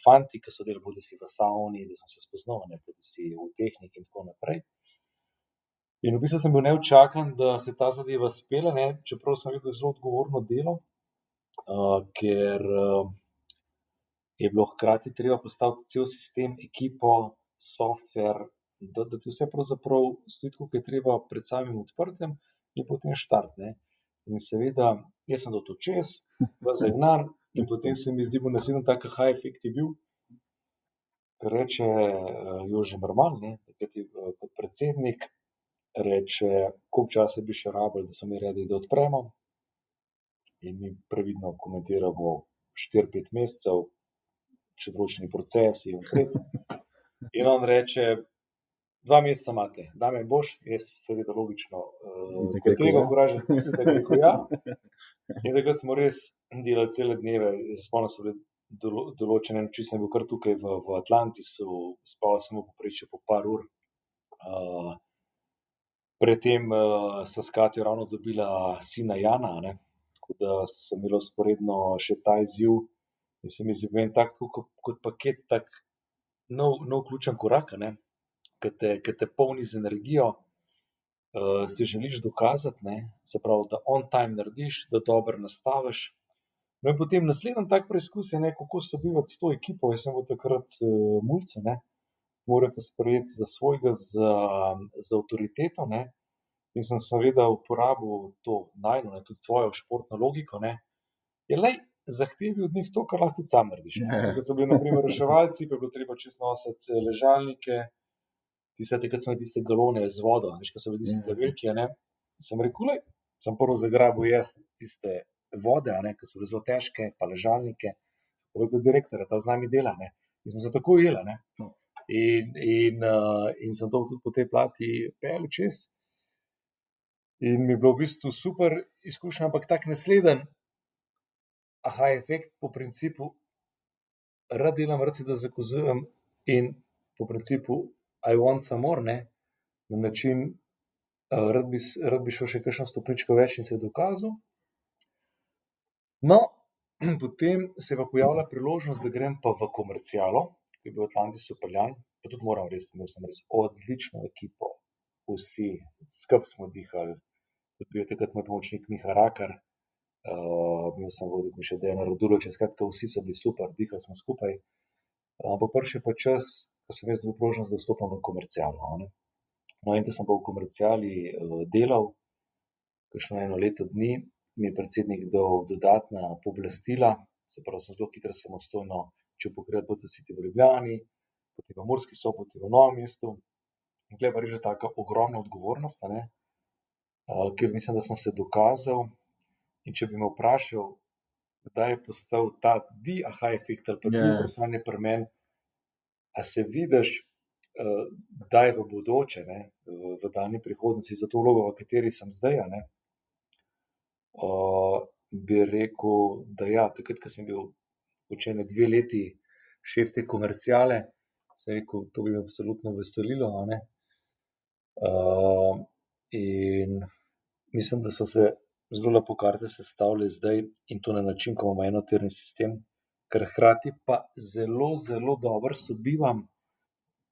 fanti, ki so delali bodisi v savni, da sem se spoznal, ne, bodisi v tehniki in tako naprej. In v bistvu sem bil neučakan, da se ta zadeva spela, ne, čeprav sem vedel zelo odgovorno delo, ker je bilo hkrati treba postaviti cel sistem, ekipo, software, da ti vse pravzaprav stoji tako, kot je treba pred samim odprtjem in potem štart, ne. In seveda, jaz sem dal to čez, bil zagnan in potem se mi zdi, bo naslednji tak high efekt je bil, ker reče Jože Mrman, ne, takrat je kot predsednik, reče, koliko časa bi še rabili, da smo mi redi, da odpremo. In mi previdno komentiramo 4-5 mesecev, če določeni procesi in vpred. In on reče, 2 meseca imate, dame boš, jaz seveda logično, kot tega koraža, tako rekel ja. In takrat smo res delali cele dneve, spomnim se določene noči, sem bil kar tukaj v Atlantisu, spal sem v povprečju po par ur. Pred tem sva s Katjo ravno dobila sina Jana, ne, tako da sem imel vzporedno še ta izziv in se mi zdi meni tako kot paket, tak nov ključen korak, ne, ke te polni z energijo, si želiš dokazati, ne, se pravi, da on time narediš, da dobro nastaviš. No, in potem naslednji tak preizkus je, ne, kako sobivati s to ekipo. Jaz sem bil takrat mulce, ne, morate sprejeti za svojega z avtoriteto, ne, in sem seveda uporabil to najino, ne, tudi tvojo športno logiko, ne, je lej, zahtevi od njih to, kar lahko tudi sam narediš. Ko so bili na primer reševalci, pa je bilo treba čez nositi ležalnike, takrat smo imeli tiste galone z vodo, veš, ko so bili tiste veliki, ne, sem rekel, lej, sem prvo zagrabil jaz tiste vode, ne, ki so bile zelo težke, pa ležalnike, pa je bil direktor, ta z nami dela, ne, in smo se tako ujeli, ne. In sem to tudi po tej plati peljal čez. In mi je bilo v bistvu super izkušnja, ampak tak naslednji aha efekt po principu, rad delam, rad si da zakazujem in po principu I want some more, ne, na način, rad bi šel še kakšno stopničko več in se dokazal. No, potem se je pa pojavila priložnost, da grem pa v komercialo, ki je bil v Atlantisu peljan, pa tudi moram res, imel sem res odlično ekipo, vsi, skupaj smo dihali, bil je takrat moj pomočnik Miha Rakar, bil sem vodil še Dejana Radulovića, skratka, vsi so bili super, dihali smo skupaj, ampak prišel je pa čas, ko sem jaz dobil priložnost, da vstopim v komercialo, ne. No, in ko sem pa v komerciali delal, kakšno 1 leto dni, mi je predsednik dal dodatna pooblastila, se pravi, sem zelo hitro samostojno začel pokrivati BC City v Ljubljani, potem v Murski Soboti, v Novem mestu. In tule je pa res že taka ogromna odgovornost, a ne. ker mislim, da sem se dokazal. In če bi me vprašal, kdaj je postal ta aha efekt ali pa vprašanje pri meni, a se vidiš, kdaj v bodoče, ne, v daljni prihodnosti za to vlogo, v kateri sem zdaj, ne, bi rekel, da ja, takrat, ko sem bil učene 2 leti šef te komerciale, sem rekel, to bi me absolutno veselilo, a ne. In mislim, da so se zelo lepo karte sestavile zdaj in to na način, ko imamo enotirni sistem, ker hkrati pa zelo, zelo dobro sobivam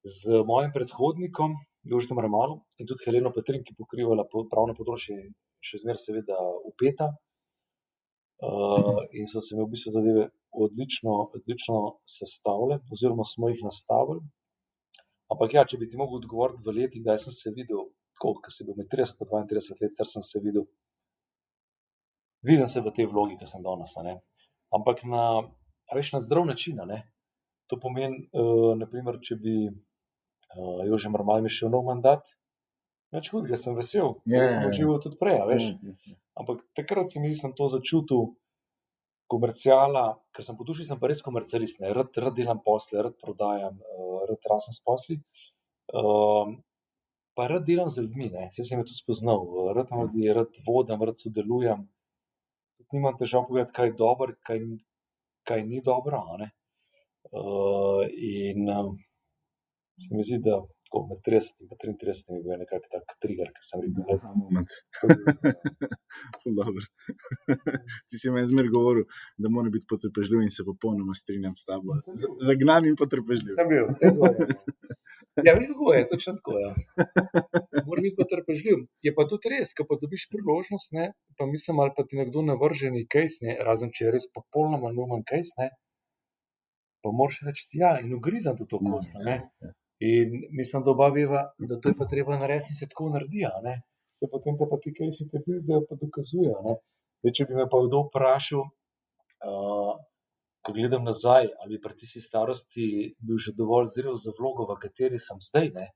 z mojim predhodnikom, Jožetom Ermanom in tudi Heleno Petrin, ki pokrivala pravno področje, še zmeraj seveda vpeta. In so se mi v bistvu zadeve odlično sestavile oziroma smo jih nastavili. Ampak ja, če bi ti mogel odgovoriti v letih, kdaj sem se videl, tako, ko si bil med 30 pa 32 let star, sem se videl, vidim se v tej vlogi, ki sem danes, a ne. Ampak na zdrav način, a ne. To pomeni, na primer, če bi Jože Mermal mi šel nov mandat, nič hudega, sem vesel, jaz sem užival tudi prej, a veš. Ampak takrat se mi zdi, sem to začutil, komerciala, ker sem po duši sem pa res komercialist, ne, rad delam posle, rad prodajam, rad rasem s posli. Pa rad delam z ljudmi, ne, saj se me tudi spoznal, rad ljudi, rad vodim, rad sodelujem. Tudi nimam težav povedati, kaj je dobro, kaj ni dobro, a ne. In se mi zdi, da tako med 30 in pa 33 je bil nekako tak trigger, ki sem rekel, ta moment. Dobro. Ti si meni zmeraj govoril, da mora biti potrpežljiv in se popolnoma strinjam s tabo. Zagnan in potrpežljiv. Sem bil, tako je. Ja, veš, kako je, točno tako, ja. Mora biti potrpežljiv. Je pa tudi res, ko pa dobiš priložnost, ne, pa mislim, ali pa ti nekdo navrže case, ne, razen če je res popolnoma numen case, ne, pa moraš reči ja in ugrizati v to kost, ne. In mislim, da oba veva, da to je pa treba narediti in se tako naredi, a ne. Se potem pa ti casei te bildajo pa dokazujejo, ne. Zdaj, če bi me pa kdo vprašal, ko gledam nazaj, ali bi pri tisti starosti bil že dovolj zrel za vlogo, v kateri sem zdaj, ne,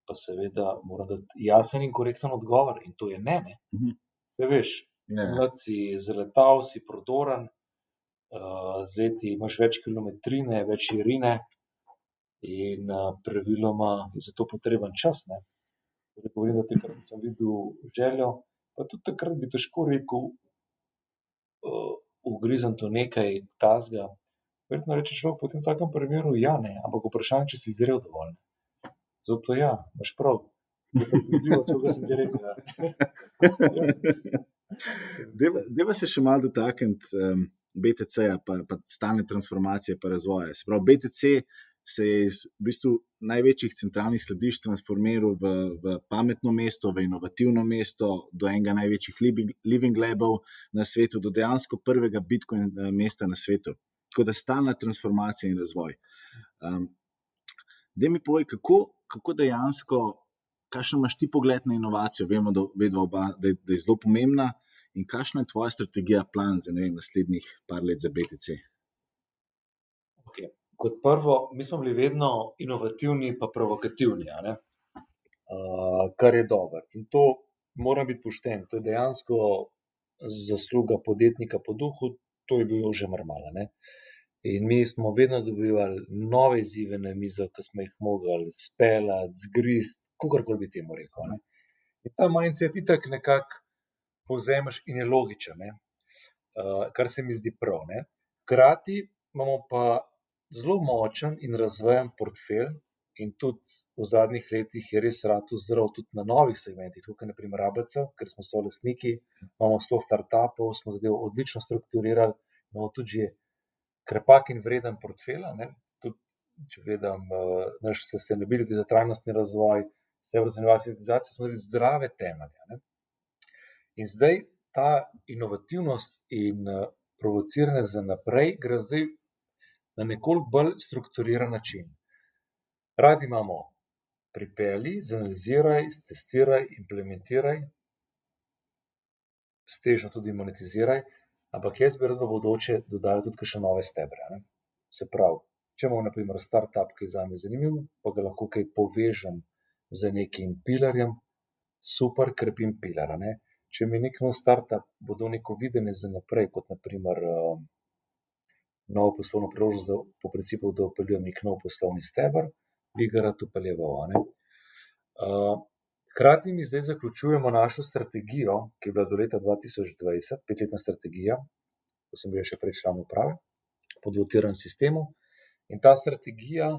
pa seveda moram dati jasen in korekten odgovor in to je ne, ne. Saj veš, mlad si, zaletav si, prodoren, z leti imaš več kilometrine, več širine in praviloma je za to potreben čas, ne. Torej govorim, da takrat sem videl željo, pa tudi takrat bi težko rekel, ugrizniti v nekaj takega. Verjetno reče človek potem v takem primeru ja, ne, ampak vprašanje, če si zrel dovolj. Zato ja, imaš prav. Potrpežljivost, sem ti rekel, ja. Dajva se še malo dotakniti BTC-ja, pa stalne transformacije pa razvoja. Se pravi, BTC se je iz v bistvu največjih centralnih skladišč transformiral v pametno mesto, v inovativno mesto, do enega največjih living labov na svetu, do dejansko prvega Bitcoin mesta na svetu. Tako da stalna transformacija in razvoj. Daj mi povej, kako dejansko, kakšen imaš ti pogled na inovacijo, vemo, da je zelo pomembna, in kakšna je tvoja strategija, plan za naslednjih par let za BTC? Okay. Kot prvo, mi smo bili vedno inovativni pa provokativni, a ne? Kar je dobro. In to mora biti pošteno. To je dejansko zasluga podjetnika po duhu, to je bil Jože Mermal, a ne? In mi smo vedno dobivali nove izzive na mizo, ki smo jih mogli speljati, zgristi, kakorkoli bi temu rekel, a ne. In ta mindset itak nekako povzemeš in je logičen, ne. Kar se mi zdi prav, ne. Hkrati imamo pa zelo močen in razvejen portfelj in tudi v zadnjih letih je res ratal zdrav tudi na novih segmentih, tako kot na primer ABC, ker smo solastniki, imamo 100 startupov, smo zadevo odlično strukturirali, imamo tudi že krepak in vreden portfelj, ne. Tudi, če gledam naš sustainability za trajnostni razvoj, inovacijo, smo imeli zdrave temelje, ne. In zdaj ta inovativnost in provociranje za naprej gre zdaj na nekoliko bolj strukturiran način. Radi imamo pripelji, zanaliziraj, stestiraj, implementiraj, s težnjo tudi monetiziraj, ampak jaz bi rad v bodoče dodal tudi kakšne nove stebre, ne. Se pravi, če imam na primer startup, ki je zame zanimiv, pa ga lahko kaj povežem z nekim pilarjem, super krepim pilar. A ne. Če mi nek nov startup bodo neko videnje za naprej, kot naprimer novo poslovno priložnost, da po principu, da vpeljujem nek nov poslovni steber, bi ga rad vpeljeval. A ne. Hkrati mi zdaj zaključujemo našo strategijo, ki je bila do leta 2020, 5-letna strategija, ko sem bil še prej član uprave, po dvotiranem sistemu. In ta strategija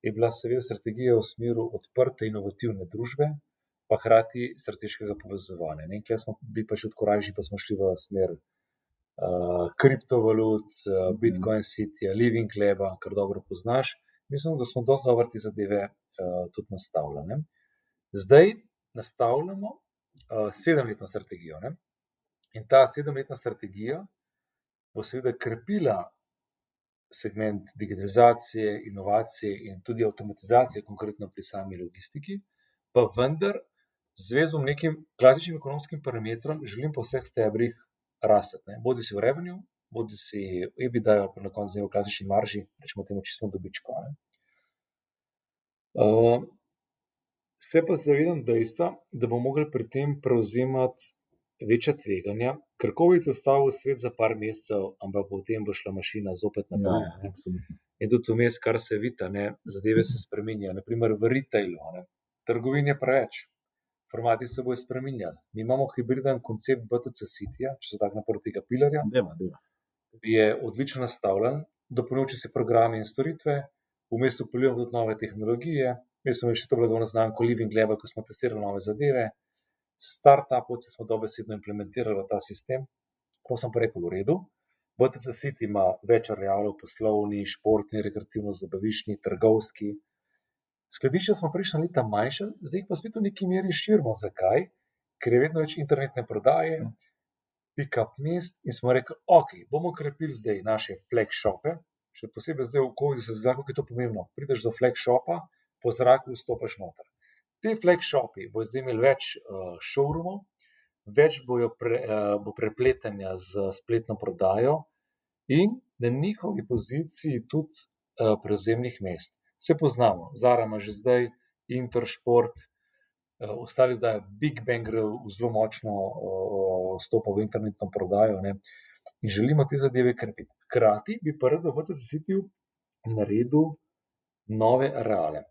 je bila seveda strategija v smeru odprte inovativne družbe, pa hkrati strateškega povezovanja. In tukaj smo bili pač odkorajži, pa smo šli v smer kriptovalut, Bitcoin City, Living Laba, kar dobro poznaš. Mislim, da smo dosti dobro te zadeve tudi nastavili. Zdaj nastavljamo 7-letno strategijo. Ne? In ta 7-letna strategija bo seveda krepila segment digitalizacije, inovacije in tudi avtomatizacije, konkretno pri sami logistiki, pa vendar zvez bom nekim klasičnim ekonomskim parametrom, želim po vseh stebrih rastati. Bodi si v revenue, bodi si v EBITDA, ali pa na koncu v klasični marži, rečemo temu čisto dobičko. Se pa zavedam dejstva, da bomo mogli pri tem prevzemati večja tveganja, ker COVID je ostal v svet za par mesecev, ampak potem bo šla mašina zopet naprej. In tudi vmes, kar se vidi, zadeve se spreminjajo. Naprimer v retailu, trgovin je preveč, formati se bojo spreminjali. Mi imamo hibriden koncept BTC City-ja, če se tako naproti tega pilarja, je odlično nastavljen, dopolnjujoči se programi in storitve, vmes vpeljujemo tudi nove tehnologije. Mi smo še to blagovno znamko Living Laba, ko smo testirali nove zadeve. Startupovci smo dobesedno implementirali v ta sistem. Ko sem pa rekel, v redu. BTC City ima več arealov, poslovni, športni, rekreativno-zabaviščni, trgovski. Skladišča smo prejšnja leta manjšali, zdaj jih pa spet v neki meri širimo. Zakaj? Ker je vedno več internetne prodaje, pick-up mest in smo rekli, ok, bomo krepili zdaj naše flagshope, še posebej zdaj v COVID-u se zdaj, kako je to pomembno. Prideš do flagshopa, po zraku vstopaš noter. Te flagshopi bo zdaj imeli več showroomov, več bo prepletanja z spletno prodajo in na njihovi poziciji tudi prevzemnih mest. Se poznamo, Zara ima že zdaj Intersport, ostali dajo Big Bang gre zelo močno vstopa v internetno prodajo, in želimo te zadeve krepiti. Hkrati bi pa rad v BTC Cityju naredil nove areale.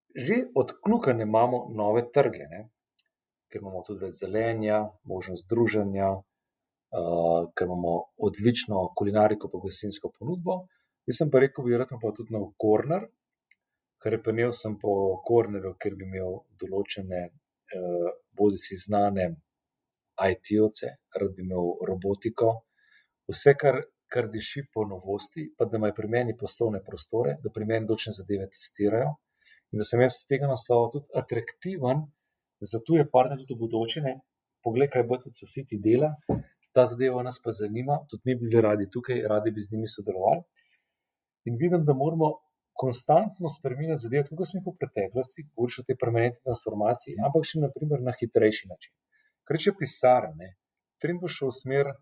Že odkljukane imamo nove trge, ker imamo tudi več zelenja, možnost druženja, ker imamo odlično kulinariko pa gostinsko ponudbo. Jaz sem pa rekel, bi rad pa tudi nov korner, hrepenel sem po kornerju, ker bi imel določene bodi si znane IT-ovce, rad bi imel robotiko, vse, kar diši po novosti, pa da imajo pri meni poslovne prostore, da pri meni določene zadeve testirajo in da sem jaz z tega naslova tudi atraktiven za tuje partnerje tudi v bodoče. Poglej, kaj BTC City dela, ta zadeva nas pa zanima, tudi mi bi bili radi tukaj, radi bi z njimi sodelovali. In vidim, da moramo konstantno spreminjati zadeve, tako kot smo jih v preteklosti, govoriš o tej permanentni transformaciji, ampak še naprimer na hitrejši način. Ker če pisarn, trend bo šel v smer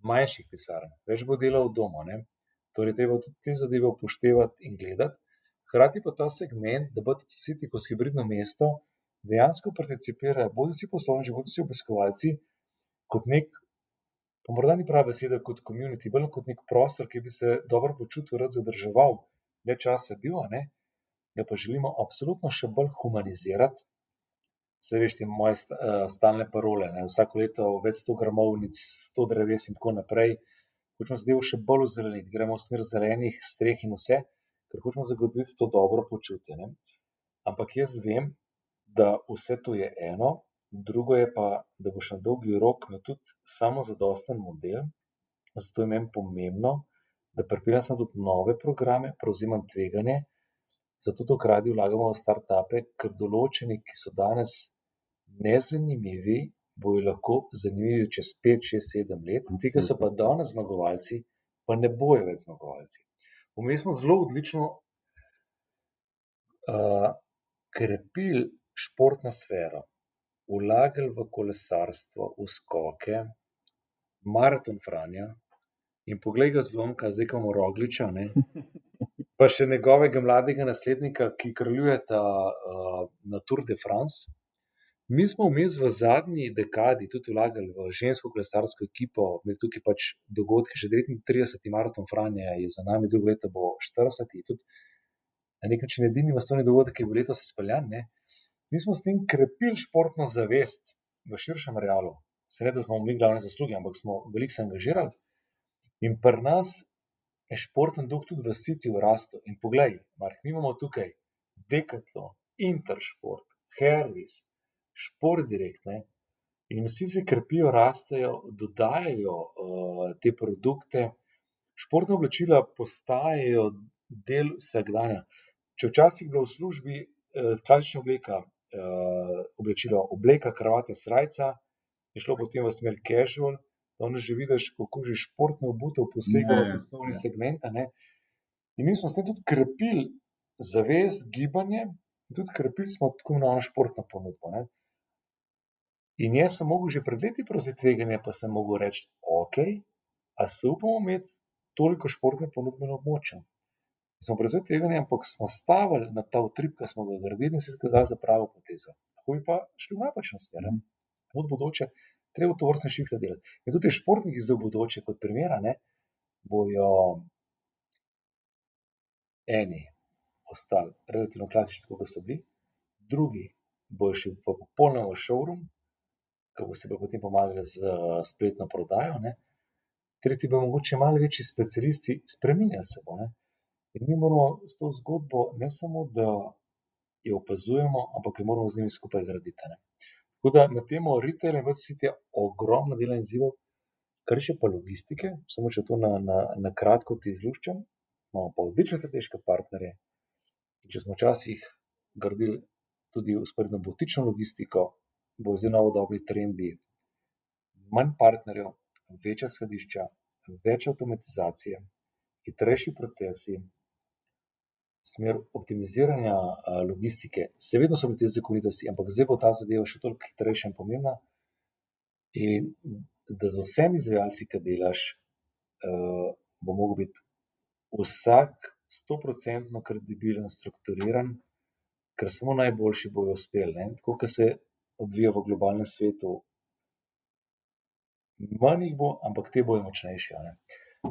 manjših pisarn, več bo delal od doma, torej treba tudi te zadeve upoštevati in gledati. Hkrati pa ta segment, da BTC City kot hibridno mesto dejansko participira, bodi si poslovneži, bodi si obiskovalci, kot nek, pa morda ni prava beseda kot community, bolj kot nek prostor, ki bi se dobro počutil, rad zadrževal, dlje časa bil, ga pa želimo absolutno še bolj humanizirati. Saj veš, te moje stalne parole, vsako leto več 100 gramovnic, 100 dreves in tako naprej. Hočemo zadevo še bolj ozeleniti, gremo v smer zelenih streh in vse, ker hočemo zagotoviti to dobro počutje. Ampak jaz vem, da vse to je eno, drugo je pa, da boš na dolgi rok imel tudi samozadosten model, zato je meni pomembno, da pripeljem sem tudi nove programe, prevzemam tveganje, zato to hkrati vlagamo v startupe, ker določeni, ki so danes nezanimivi, bojo lahko zanimivi čez 5, 6, 7 let, ti, ki so pa danes zmagovalci, pa ne bojo več zmagovalci. Vmes smo zelo odlično krepili športno sfero, vlagali v kolesarstvo, v skoke, Maraton Franja in poglej ga zlomka, zdaj ko imamo Rogliča, pa še njegovega mladega naslednika, ki kraljujeta na Tour de France. Mi smo vmes v zadnji dekadi tudi vlagali v žensko kolesarsko ekipo, imeli tukaj pač dogodke, že 39. maraton Franja je za nami, drugo leto bo 40. Tudi na nek način edini masovni dogodek, ki je bil letos izpeljan. Mi smo s tem krepili športno zavest v širšem realu. Se ne, da smo imeli glavne zasluge, ampak smo veliko se angažirali. In pri nas je športen duh tudi v sitju rastel. In poglej, Mark, mi imamo tukaj Decathlon, Intersport, Hervis, Šport Direkt, ne? In vsi se krepijo, rastejo, dodajajo te produkte. Športna oblačila postajajo del vsakdana. Če včasih bilo v službi klasična obleka, oblačilo, obleka, kravata, srajca, je šlo potem v smer casual, danes že vidiš, kako že športno obutev posega v poslovni segment, ne. In mi smo s tem tudi krepili zavest, gibanje, tudi krepili smo tako imenovano športno ponudbo, ne. In jaz sem mogel že pred leti prevzeti tveganje, pa sem mogel reči, okej, a se upamo imeti toliko športne ponudbe na območju. Smo prevzeli tveganje, ampak smo stavili na ta utrip, ki smo ga gradili in se izkazali za pravo potezo. Lahko bi pa šli v napačno smer. Od bodoče treba tovrstne šifte delati. In tudi športniki zdaj v bodoče, kot primera, ne, bojo eni ostali relativno klasični, kot so bili, drugi bojo šli pa popolnoma v showroom, ki bo se pa potem pomagali z spletno prodajo, ne. Tretji pa mogoče malo večji specialisti, spreminjajo se bo, ne. In mi moramo s to zgodbo ne samo, da jo opazujemo, ampak jo moramo z njimi skupaj graditi, ne. Tako da na temo retaila in sitja ogromno dela in izzivov, kar še pa logistike, samo če to na kratko ti izluščam, imamo pa odlične strateške partnerje. In če smo včasih gradili tudi vzporedno butično logistiko, bo zdaj novodobni trendi, manj partnerjev, večja skladišča, več avtomatizacije, hitrejši procesi, smer optimiziranja logistike. Seveda so bile te zakonitosti, ampak zdaj bo ta zadeva še toliko hitrejša in pomembna. In da z vsemi izvajalci, ki delaš, bo mogel biti vsak 100% kredibilen, strukturiran, ker samo najboljši bojo uspeli, ne. Tako kot se odvija v globalnem svetu, manj jih bo, ampak te bojo močnejši, a ne.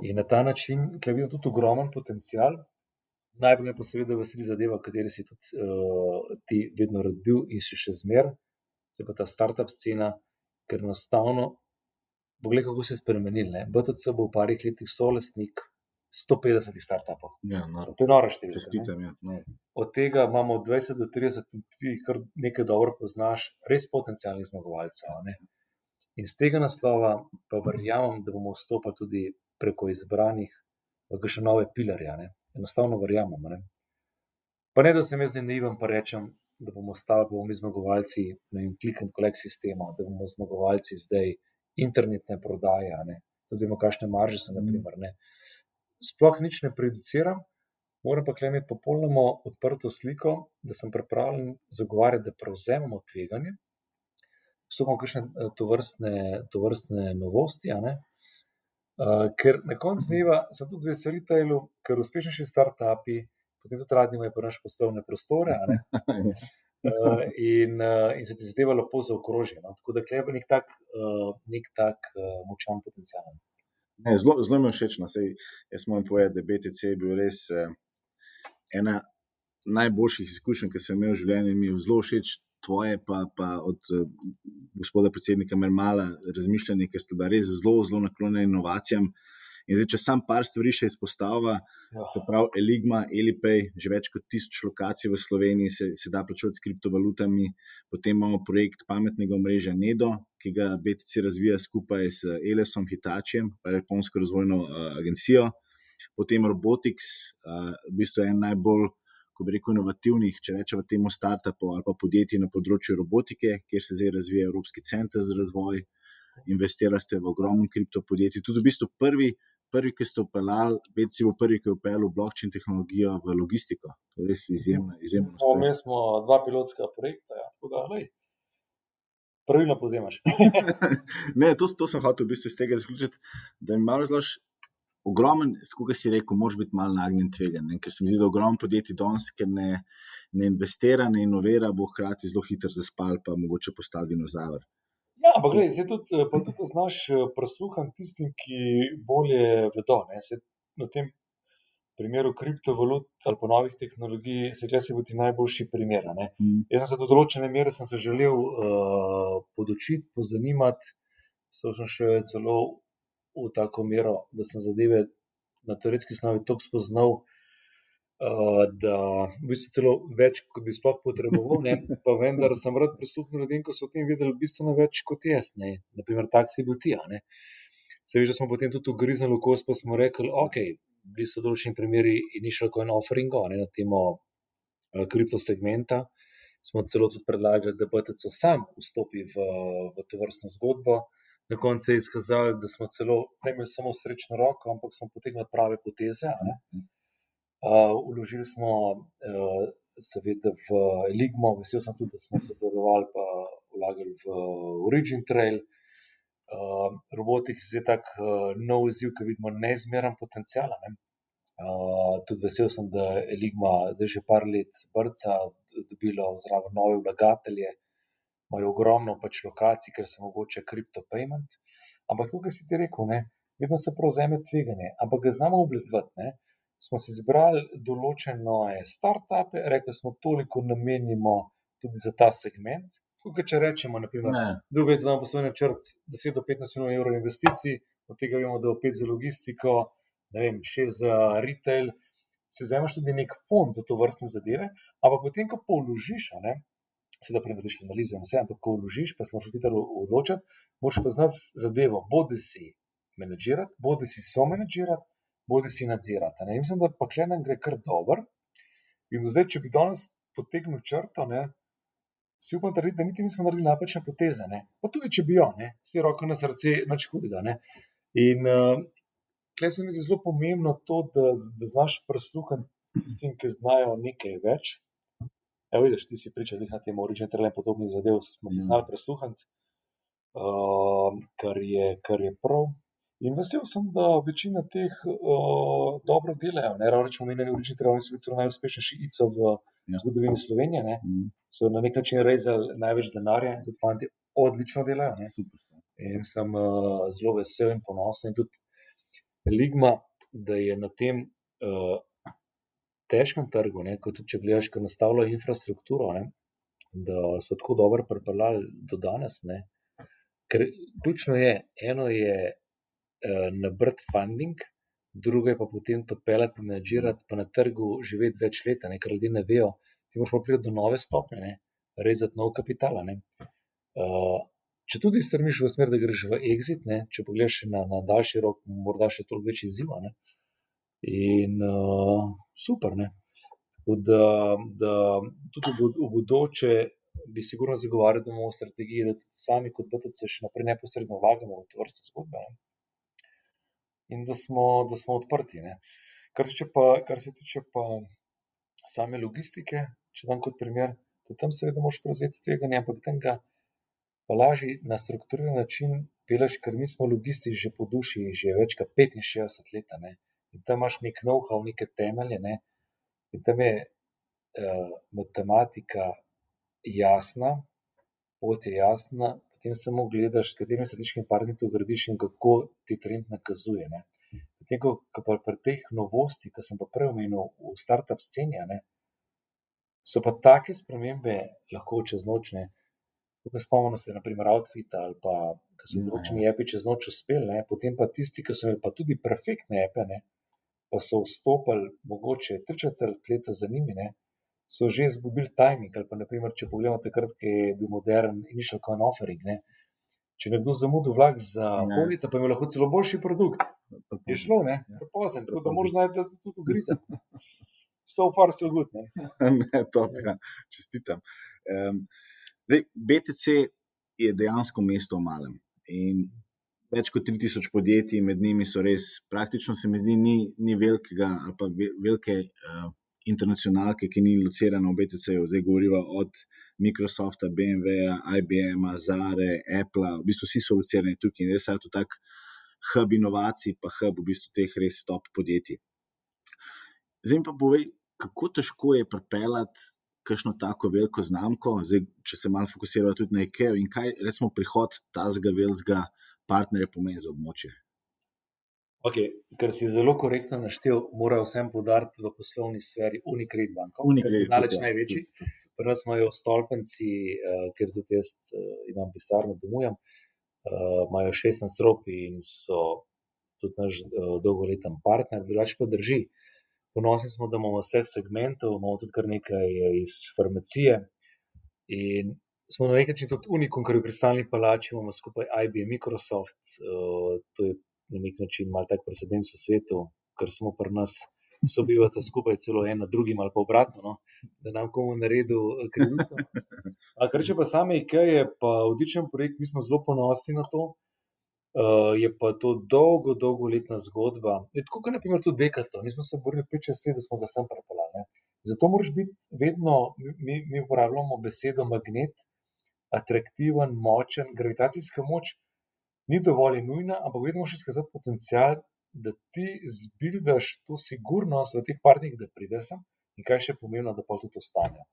In na ta način, ker vidim tudi ogromen potencial, najbolj me pa seveda veseli zadeva, v kateri si tudi ti vedno rad bil in si še zmeraj, to je pa ta startup scena, ker enostavno, poglej, kako se je spremenilo, ne. BTC bo v parih letih solastnik 150 startupov. Ja, noro. To je nora številka, ne. Čestitam, ja. Noro. Od tega imamo 20 do 30, in ti jih kar nekaj dobro poznaš, res potencialnih zmagovalcev, a ne. In z tega naslova pa verjamem, da bomo vstopali tudi preko izbranih v kakšne nove pilarje, a ne. Enostavno verjamem, a ne. Pa ne, da sem jaz zdaj naiven pa rečem, da bomo stavili, bomo mi zmagovalci, ne vem, click and collect sistema, da bomo zmagovalci zdaj internetne prodaje, a ne. Tudi vemo, kakšne marže so, na primer, ne. Sploh nič ne prejudiciram, moram pa tule imeti popolnoma odprto sliko, da sem pripravljen zagovarjati, da prevzemamo tveganje, vstopamo v kakšne tovrstne novosti, a ne. Ker na koncu dneva sem tudi zvest retailu, ker uspešnejši startupi potem tudi radi imajo pri nas poslovne prostore, a ne. In se ti zadeva lepo zaokroži, no. Tako da tule je pa nek tak močan potencial. Ne, zelo mi je všeč, no, saj jaz moram povedati, da BTC je bil res ena najboljših izkušenj, ki sem imel v življenju, in mi je zelo všeč tvoje pa od gospoda predsednika Mermala razmišljanje, ker ste bila res zelo naklonjeni inovacijam. In zdaj, če sam par stvari še izpostavlja, se pravi Eligma, Elipay, že več kot 1000 lokacij v Sloveniji se da plačevati s kriptovalutami, potem imamo projekt pametnega omrežja Nedo, ki ga BTC razvija skupaj s Elesom, Hitachijem, japonsko razvojno agencijo, potem Robotics, v bistvu en najbolj, ko bi rekel, inovativnih, če rečemo temu startupov ali pa podjetij na področju robotike, kjer se zdaj razvija Evropski center za razvoj, investirali ste v ogromno kriptopodjetij, tudi v bistvu prvi, ki ste vpeljali, BTC bo prvi, ki je vpeljal blockchain tehnologijo v logistiko. To je res izjemno. Mi smo 2 pilotska projekta, ja, tako da, glej, pravilno povzemaš. Ne, to sem hotel v bistvu iz tega zaključiti, da mi malo razložiš, ogromen, kot si rekel, moraš biti malo nagnjen tveganju, ker se mi zdi, da ogromno podjetij danes, ker ne investira, ne inovira, bo hkrati zelo hitro zaspal, pa mogoče postal dinozaver. Ja, ampak gledaj, zdaj tudi znaš prisluhniti tistim, ki bolje vedo. Na tem primeru kriptovalut ali pa novih tehnologij se bo ti najboljši primer. Jaz sem se do določene mere želel podučiti, pozanimati, sem še celo v tako mero, da sem zadeve na teoretski osnovi toliko spoznal, da v bistvu celo več, kot bi sploh potreboval, pa vendar sem rad prisluhnil ljudem, ko so o tem vedeli bistveno več kot jaz. Naprimer, taksi botija. Se veš, da smo potem tudi ugriznili v kost, pa smo rekli, ok, bili so določeni primeri initial coin offeringov na temo kriptosegmenta. Smo celo tudi predlagali, da BTC sam vstopi v to vrstno zgodbo. Na koncu se je izkazalo, da smo celo ne imeli samo srečno roko, ampak smo potegnili prave poteze. Vložili smo seveda v Eligmo, vesel sem tudi, da smo sodelovali pa vlagali v Origin Trail. Robotik je tak nov izziv, ki vidimo neizmeren potencial. Tudi vesel sem, da Eligma že par let brca, dobilo zraven nove vlagatelje, imajo ogromno lokacij, ker se mogoče kripto payment. Ampak tako, kot si ti rekel, vedno se prevzeme tveganje, ampak ga znamo obvladovati. Smo si izbrali določene startupe, rekli smo, toliko namenimo tudi za ta segment. Tukaj, če rečemo, naprimer, drugo leto damo poslovni načrt 10 do 15 milijonov evrov investicij, od tega vemo, da 5 za logistiko, 6 za retail, si vzameš tudi nek fond za to vrstne zadeve, ampak potem, ko vložiš, seveda prenoriš analize in vse, ampak ko vložiš, pa se moraš hitro odločiti, moraš pa znati zadevo, bodi si menedžirati, bodi si somenedžirati, bodi si nadzirati. Mislim, da pa kle nam gre kar dobro. In zdaj, če bi danes potegnil črto, si upam trditi, da niti nismo naredili napačne poteze. Pa tudi, če bi jo, si roko na srce, nič hudega. In tukaj se mi zdi zelo pomembno to, da znaš prisluhniti tistim, ki znajo nekaj več. Evo, vidiš, ti si pričal na tem Origin Trail in podobnih zadev, smo ti znali prisluhniti, kar je prav. In vesel sem, da večina teh dobro delajo. Ravno rečemo, omenjeni Origin Trail, oni so bili celo najuspešnejši ICO v zgodovini Slovenije. So na nek način rezali največ denarja in tudi fanti odlično delajo. In sem zelo vesel in ponosen. In tudi Eligma, da je na tem težkem trgu, kot tudi če gledaš, ko nastavljajo infrastrukturo, da so tako dobro pripeljali do danes. Ker ključno je, eno je nabrati funding, drugo je pa potem to peljati, pa menedžirati, pa na trgu živeti več let, ker ljudje ne vejo, ti moraš pa priti do nove stopnje, rezati nov kapital. Če tudi strmiš v smer, da greš v exit, če pogledaš na daljši rok, morda še toliko večji izziv. In super. Tako da tudi v bodoče bi sigurno zagovarjal, da imamo strategije, da tudi sami kot BTC še naprej neposredno vlagamo v to vrstne zgodbe. In da smo odprti. Kar se tiče pa same logistike, če dam kot primer, tudi tam seveda moraš prevzeti tveganje, ampak tam ga pa lažje na strukturiran način peleš, ker mi smo logisti že po duši, že več kot 65 let. In tam imaš nek know-how, neke temelje, in tam je matematika jasna, pot je jasna, potem samo gledaš, s katerimi strateškimi partnerji to gradiš in kako ti trend nakazuje. Potem, ko pa pri teh novosti, ki sem pa prej omenil v startup sceni, so pa take spremembe lahko čez noč. Tukaj spomnimo se, naprimer, Outfita ali pa, ko so določeni epi čez noč uspeli, potem pa tisti, ki so imeli pa tudi perfektne epe, pa so vstopili mogoče 3/4 leta za njimi, so že izgubili timing. Ali pa, naprimer, če pogledamo takrat, ki je bil modern initial coin offering, če nekdo zamudil vlak za pol leta, pa ima lahko celo boljši produkt. Je šlo, prepozen, tako da moraš znati, da tudi ugrizati. So far so good. Top, čestitam. BTC je dejansko mesto v malem in več kot 3000 podjetij, med njimi so res, praktično se mi zdi, ni velikega ali pa velike internacionalke, ki ni locirana v BTC-ju. Zdaj govoriva od Microsofta, BMW-ja, IBM-a, Zare, Apple-a, v bistvu vsi so locirani tukaj in res je to tak hub inovacij, pa hub v bistvu teh res top podjetij. Zdaj mi pa povej, kako težko je pripeljati kakšno tako veliko znamko, zdaj, če se malo fokusirajo tudi na IKEA in kaj recimo prihod tazga velikega partnerja pomeni za območje. Okay, ker si zelo korektno naštel, mora vsem poudariti v poslovni sferi Unicredit banko, ker so daleč največji. Pri nas imajo stolpenci, ker tudi jaz imam pisarno, domujem, imajo 16 rop in so tudi naš dolgoletni partner, drugače pa drži. Ponosni smo, da imamo vseh segmentov, imamo tudi kar nekaj iz farmacije in smo na nek način tudi unikum, ker v Kristalni palači imamo skupaj IBM, Microsoft, to je na nek način malo tak precedens v svetu, ker smo pri nas sobivata skupaj celo en na drugim ali pa obratno, no? Da nam komu naredil krivico. Kar če pa same IKEA je pa odličen projekt, mi smo zelo ponosni na to, je pa to dolgoletna zgodba. Je tako, kot na primer tudi Decathlon, mi smo se borili 5-6 let, da smo ga sem pripeljali. Zato moraš biti vedno, mi uporabljamo besedo magnet, atraktiven, močen, gravitacijska moč ni dovolj nujna, ampak vedno moraš izkazati potencial, da ti zbildaš to sigurnost v teh partnerjih, da prideš sem in kaj še pomembno, da pa tudi ostane.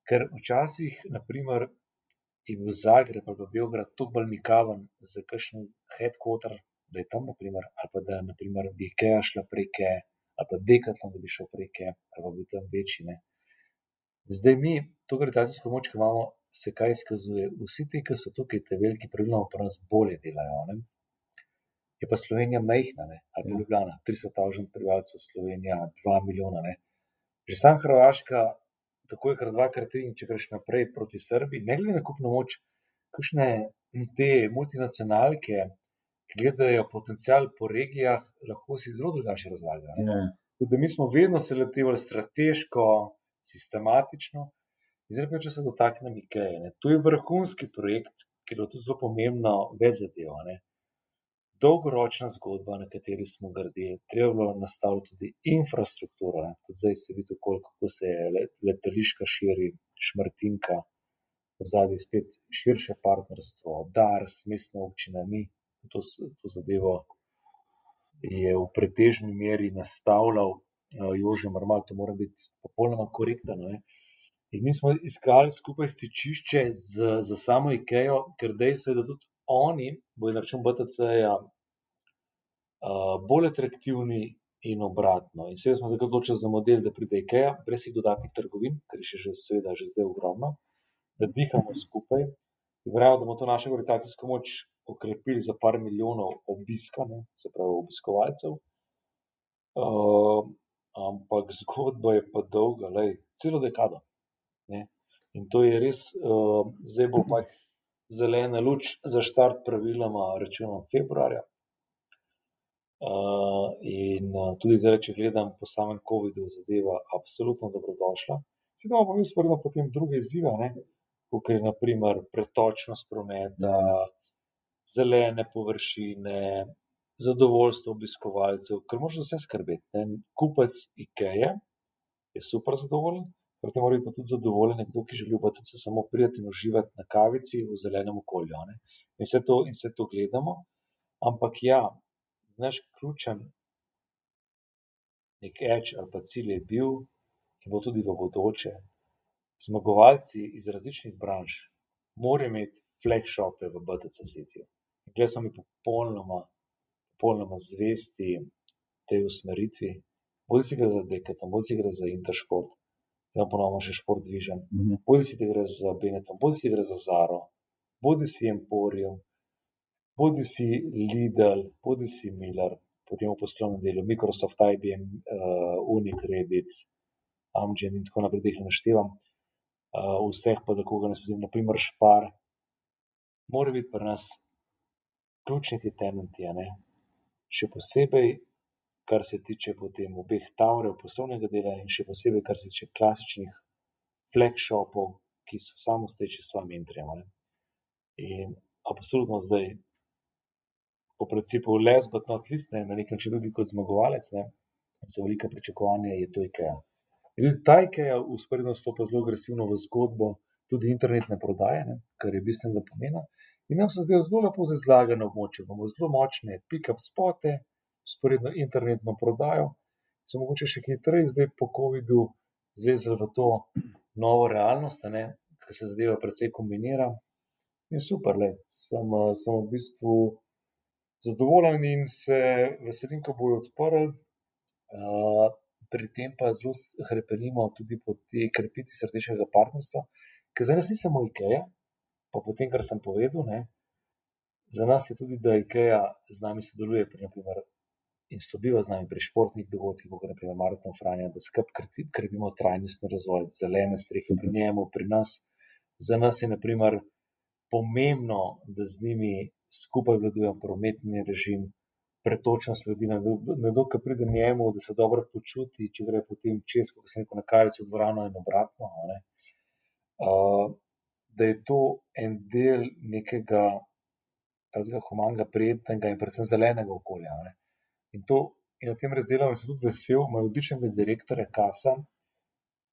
Ker včasih, na primer, je bil Zagreb ali pa Beograd toliko bolj mikaven za kakšen headquarter, da je tam, na primer, ali pa da, na primer, bi IKEA šla preke, ali pa Decathlon, da bi šel preke, ali pa bi tam večji, ne. Zdaj mi, to gravitacijsko moč, ki imamo, se kaj izkazuje, vsi ti, ki so tukaj, te veliki pravilno pri nas bolje delajo, ne. Je pa Slovenija majhna, ne, ali pa Ljubljana, 300.000 prebivalcev, Slovenija 2 milijona, ne. Že sam Hrvaška, tako je kar 2, kar 3, in če greš naprej proti Srbiji, ne glede na kupno moč, kakšne te multinacionalke, ki gledajo potencial po regijah, lahko si zelo drugače razlagajo. Tudi mi smo vedno se lotevali strateško, sistematično. Zdaj pa, če se dotaknem IKEA, ne. To je vrhunski projekt, ker je to zelo pomembno več zadev, ne. Dolgoročna zgodba, na kateri smo gradili, treba bilo nastaviti tudi infrastrukturo, ne. Tudi zdaj se vidi, kako se letališka širi, Šmartinka, ozadje spet širše partnerstvo, Dars, mestna občina, mi to zadevo je v pretežni meri nastavljal Jože Mermal, to mora biti popolnoma korektno, ne. In mi smo iskali skupaj stičišče za samo IKEA, ker dejstvo je, da tudi oni bodo na račun BTC-ja bolj atraktivni in obratno. In seveda smo se odločili za model, da pride IKEA, brez teh dodatnih trgovin, ker je še seveda že zdaj ogromno, da dihamo skupaj. Verjamem, da bomo to našo gravitacijsko moč okrepili za par milijonov obiska, ne, se pravi obiskovalcev. Ampak zgodba je pa dolga, celo dekado. Ne. In to je res, zdaj bo pač zelena luč za štart praviloma računam februarja. In tudi zdaj, če gledam po samem covidu, zadeva absolutno dobrodošla. Sedaj imamo pa mi sporedno potem druge izzive, ne, kakor je na primer pretočnost prometa, zelene površine, zadovoljstvo obiskovalcev, ker moraš za vse skrbeti, ne. Kupec IKEA je super zadovoljen, potem mora biti pa tudi zadovoljen nekdo, ki želi v BTC samo priti in uživati na kavici v zelenem okolju, ne. In vse to gledamo, ampak ja, naš ključen nek edge ali pa cilj je bil in bo tudi v bodoče, zmagovalci iz različnih branž morajo imeti flagshope v BTC Cityju. In tukaj smo mi popolnoma zvesti tej usmeritvi, bodisi gre za Decathlon, bodisi gre za Intersport, zdaj ponovno še Sport Vision, bodisi gre za Benetton, bodisi gre za Zaro, bodisi Emporium, bodisi Lidl, bodisi Miller, potem v poslovnem delu Microsoft, IBM, Unicredit, Amgen in tako naprej, da jih ne naštevam. Vseh pa, da koga ne spomnim, na primer Spar, mora biti pri nas ključni ti tenanti, a ne. Še posebej, kar se tiče potem obeh towerjev poslovnega dela in še posebej, kar se tiče klasičnih flagshopov, ki so samostoječi s svojim entryjem, a ne. In absolutno zdaj po principu last but not least, ne, na neki način tudi kot zmagovalec, ne, so velika pričakovanja, je to IKEA. In tudi ta IKEA vzporedno stopa zelo agresivno v zgodbo tudi internetne prodaje, ne, kar je bistvenega pomena. In nam se zdaj zelo lepo zazlagano območje. Imamo zelo močne pick-up spote, sporedno internetno prodajo, so mogoče še hitreje zdaj po COVID-u zvezali v to novo realnost, ki se zadeva precej kombinira. In super, sem v bistvu zadovoljen in se veselim, ko bojo odprli. Pri tem pa zelo hrepenimo tudi po tej krepitvi strateškega partnerstva, ker za nas ni samo IKEA, pa po tem, kar sem povedal, za nas je tudi, da IKEA z nami sodeluje pri, naprimer, in sobiva z nami pri športnih dogodkih, kot naprimer Maraton Franja, da skupaj krepimo trajnostni razvoj, zelene strehe pri njemu, pri nas. Za nas je naprimer pomembno, da z njimi skupaj obvladujemo prometni režim, pretočnost ljudi, nekdo, ki pride njemu, da se dobro počuti, če gre potem čez, ko se neko na kavico v dvorano in obratno, da je to en del nekega tazga humanega, prijetnega in predvsem zelenega okolja. In na tem razdelom sem tudi vesel, imajo odličnega direktorja Kasa,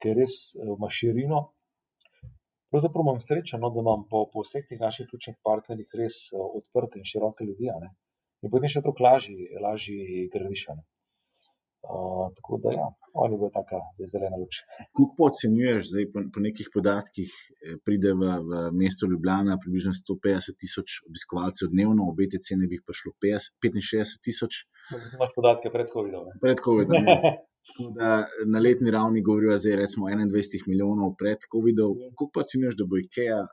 ki res ima širino. Pravzaprav imam srečo, da imam po vseh teh naših ključnih partnerjih res odprte in široke ljudi, in potem še toliko lažji gradiš. Tako da ja, oni bojo taka zdaj zelena luč. Koliko pa ocenjuješ, zdaj po nekih podatkih pride v mesto Ljubljana približno 150,000 obiskovalcev dnevno, obete cene bi jih prišlo 65,000. Ti imaš podatke pred COVID-om. Pred COVID-om, ja. Tako da na letni ravni govorijo zdaj recimo 21 milijonov pred COVID-om. Koliko pa ocenjuješ, da bo IKEA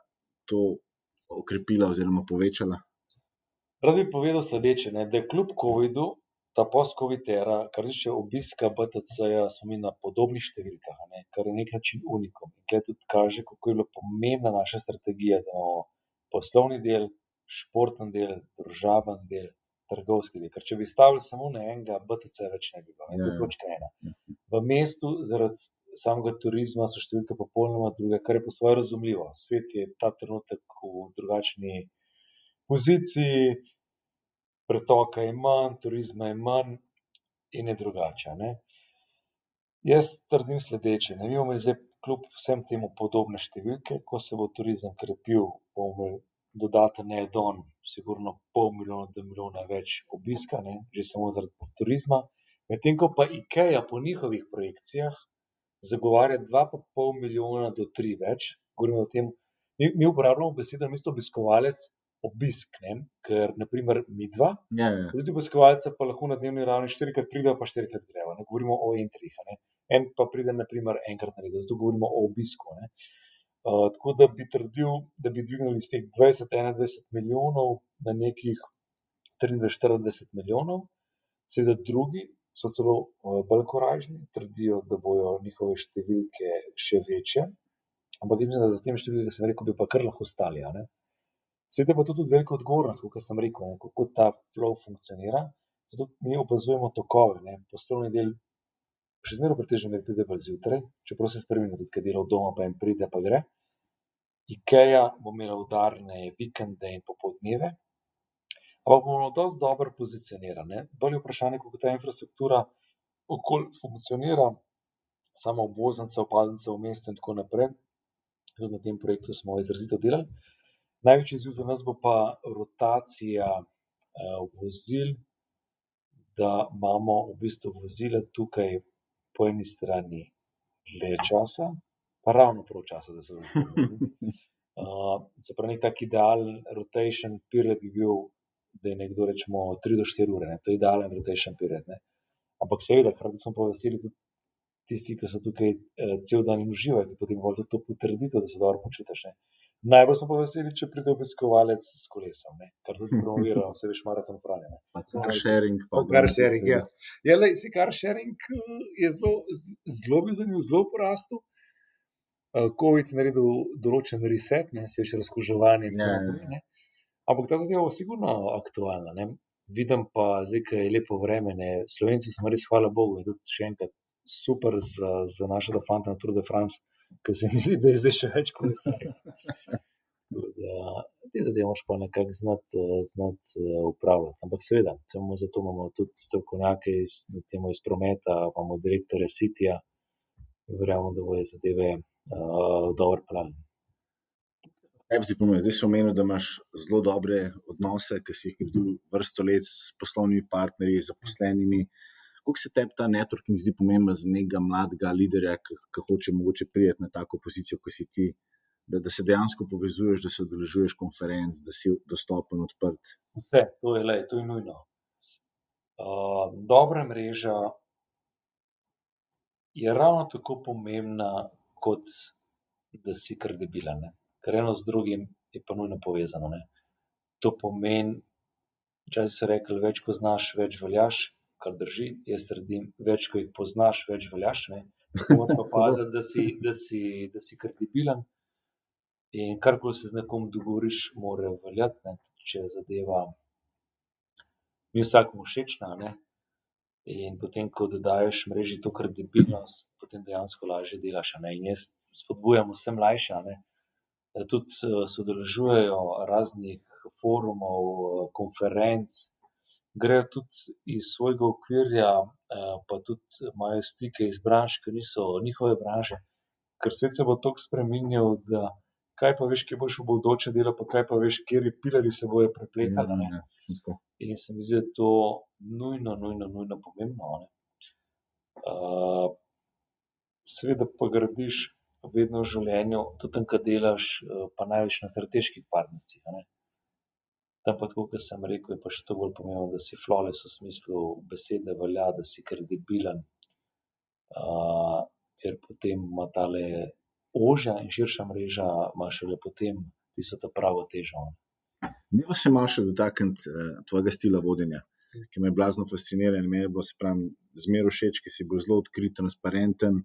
to okrepila oziroma povečala? Rad bi povedal sledeče, da je kljub COVID-u ta post-COVID era, kar tiče obiska BTC-ja, smo mi na podobnih številkah, kar je nek način unikum. In tukaj tudi kaže, kako je bila pomembna naša strategija, da imamo poslovni del, športni del, družaben del, trgovski del. Ker če bi stavili samo na enega, BTC več ne bi bilo. In to je točka ena. V mestu zaradi samega turizma so številke popolnoma druge, kar je po svoje razumljivo. Svet je ta trenutek v drugačni poziciji, pretoka je manj, turizma je manj in je drugače. Jaz trdim sledeče, mi bomo zdaj kljub vsem temu podobne številke, ko se bo turizem krepil, bomo imeli dodaten add-on, sigurno 500,000 do 1 milijona več obiska, že samo zaradi turizma. Medtem ko pa IKEA po njihovih projekcijah zagovarja 2,5 milijona do 3 več, govorimo o tem, mi uporabljamo besedo namesto obiskovalec obisk, ker naprimer midva, tudi obiskovalca pa lahko na dnevni ravni 4-krat pride, pa 4-krat greva, govorimo o entrih, en pa pride naprimer enkrat na leto, zato govorimo o obisku. Tako da bi trdil, da bi dvignili iz teh 20-21 milijonov na nekih 23-40 milijonov. Seveda drugi so celo bolj korajžni, trdijo, da bojo njihove številke še večje, ampak mislim, da za tem številke, sem rekel, bi pa kar lahko stali. Seveda pa to tudi velika odgovornost, kot sem rekel, kako ta flow funkcionira. Zato mi opazujemo tokove, poslovni del še zmeraj pretežno ne pride bolj zjutraj, čeprav se spremenja tudi, kaj dela od doma, pa jim pride, pa gre. IKEA bo imela udarne vikende in popoldneve, ampak bomo dosti dobro pozicionirani. Bolj je vprašanje, kako ta infrastruktura okolj funkcionira, sama obvoznica, vpadnica v mesto in tako naprej. Tudi na tem projektu smo izrazito delali. Največji izziv za nas bo pa rotacija vozil, da imamo v bistvu vozila tukaj po eni strani dlje časa, pa ravno prav časa, da se vozimo. Se pravi, nek tak idealen rotation period bi bil, da je nekdo rečemo 3 do 4 ure, to je idealen rotation period. Ampak seveda, hkrati smo pa veseli tudi tisti, ki so tukaj cel dan in uživajo, ki potem bolj to potrditev, da se dobro počutiš. Najbolj smo pa veseli, če pride obiskovalec s kolesom, kar tudi promoviramo, se veš, Maraton Franja. Car sharing. Car sharing, ja. Car sharing je zelo bil zanimiv, zelo porastel. COVID je naredil določen reset, se veš, razkuževanje in tako naprej. Ampak ta zadeva bo sigurno aktualna. Vidim pa, zdaj, ko je lepo vreme, Slovenci smo res, hvala Bogu, in tudi še enkrat super za našega fanta na Tour de France, ker se mi zdi, da je zdaj še več kolesarjev. Te zadeve moraš pa nekako znati upravljati. Ampak seveda, zato imamo tudi strokovnjake iz prometa, imamo direktorja Cityja in verjamem, da bojo zadeve dobro peljali. Si pomeni, zdaj si omenil, da imaš zelo dobre odnose, ki si jih gradil vrsto let s poslovnimi partnerji, zaposlenimi. Kako se tebi ta networking zdi pomemben za nekega mladega liderja, ki hoče mogoče priti na tako pozicijo, kot si ti, da se dejansko povezuješ, da se udeležuješ konferenc, da si dostopen, odprt? Vse, to je nujno. Dobra mreža je ravno tako pomembna, kot da si kredibilen, ne. Ker eno z drugim je pa nujno povezano, ne. To pomeni, včasih so rekli, več ko znaš, več veljaš, kar drži. Jaz trdim, več ko jih poznaš, več veljaš, ne. Moraš pa paziti, da si kredibilen in karkoli se z nekom dogovoriš, mora veljati, ne. Če zadeva ni vsakemu všečna, ne, in potem, ko dodajaš mreži to kredibilnost, potem dejansko lažje delaš, a ne. In jaz spodbujam vse mlajše, a ne, da tudi se udeležujejo raznih forumov, konferenc, grejo tudi iz svojega okvirja, pa tudi imajo stike iz branž, ki niso njihove branže, ker svet se bo toliko spreminjal, da kaj pa veš, kje boš v bodoče delal, pa kaj pa veš, kateri pilarji se bojo prepletali, a ne. In se mi zdi, da je to nujno pomembno, a ne. Seveda pa gradiš vedno v življenju, tudi tam, kjer delaš, pa največ na strateških partnerstvih, a ne. Tam pa tako, kot sem rekel, je pa še to bolj pomembno, da si flawless v smislu besede velja, da si kredibilen, ker potem ima tale ožja in širša mreža ima šele potem tisto ta pravo težo. Dajva se malo še dotakniti tvojega stila vodenja, ki me je blazno fasciniral. Meni je bilo, se pravi, zmeraj všeč, ker si bil zelo odkrit, transparenten.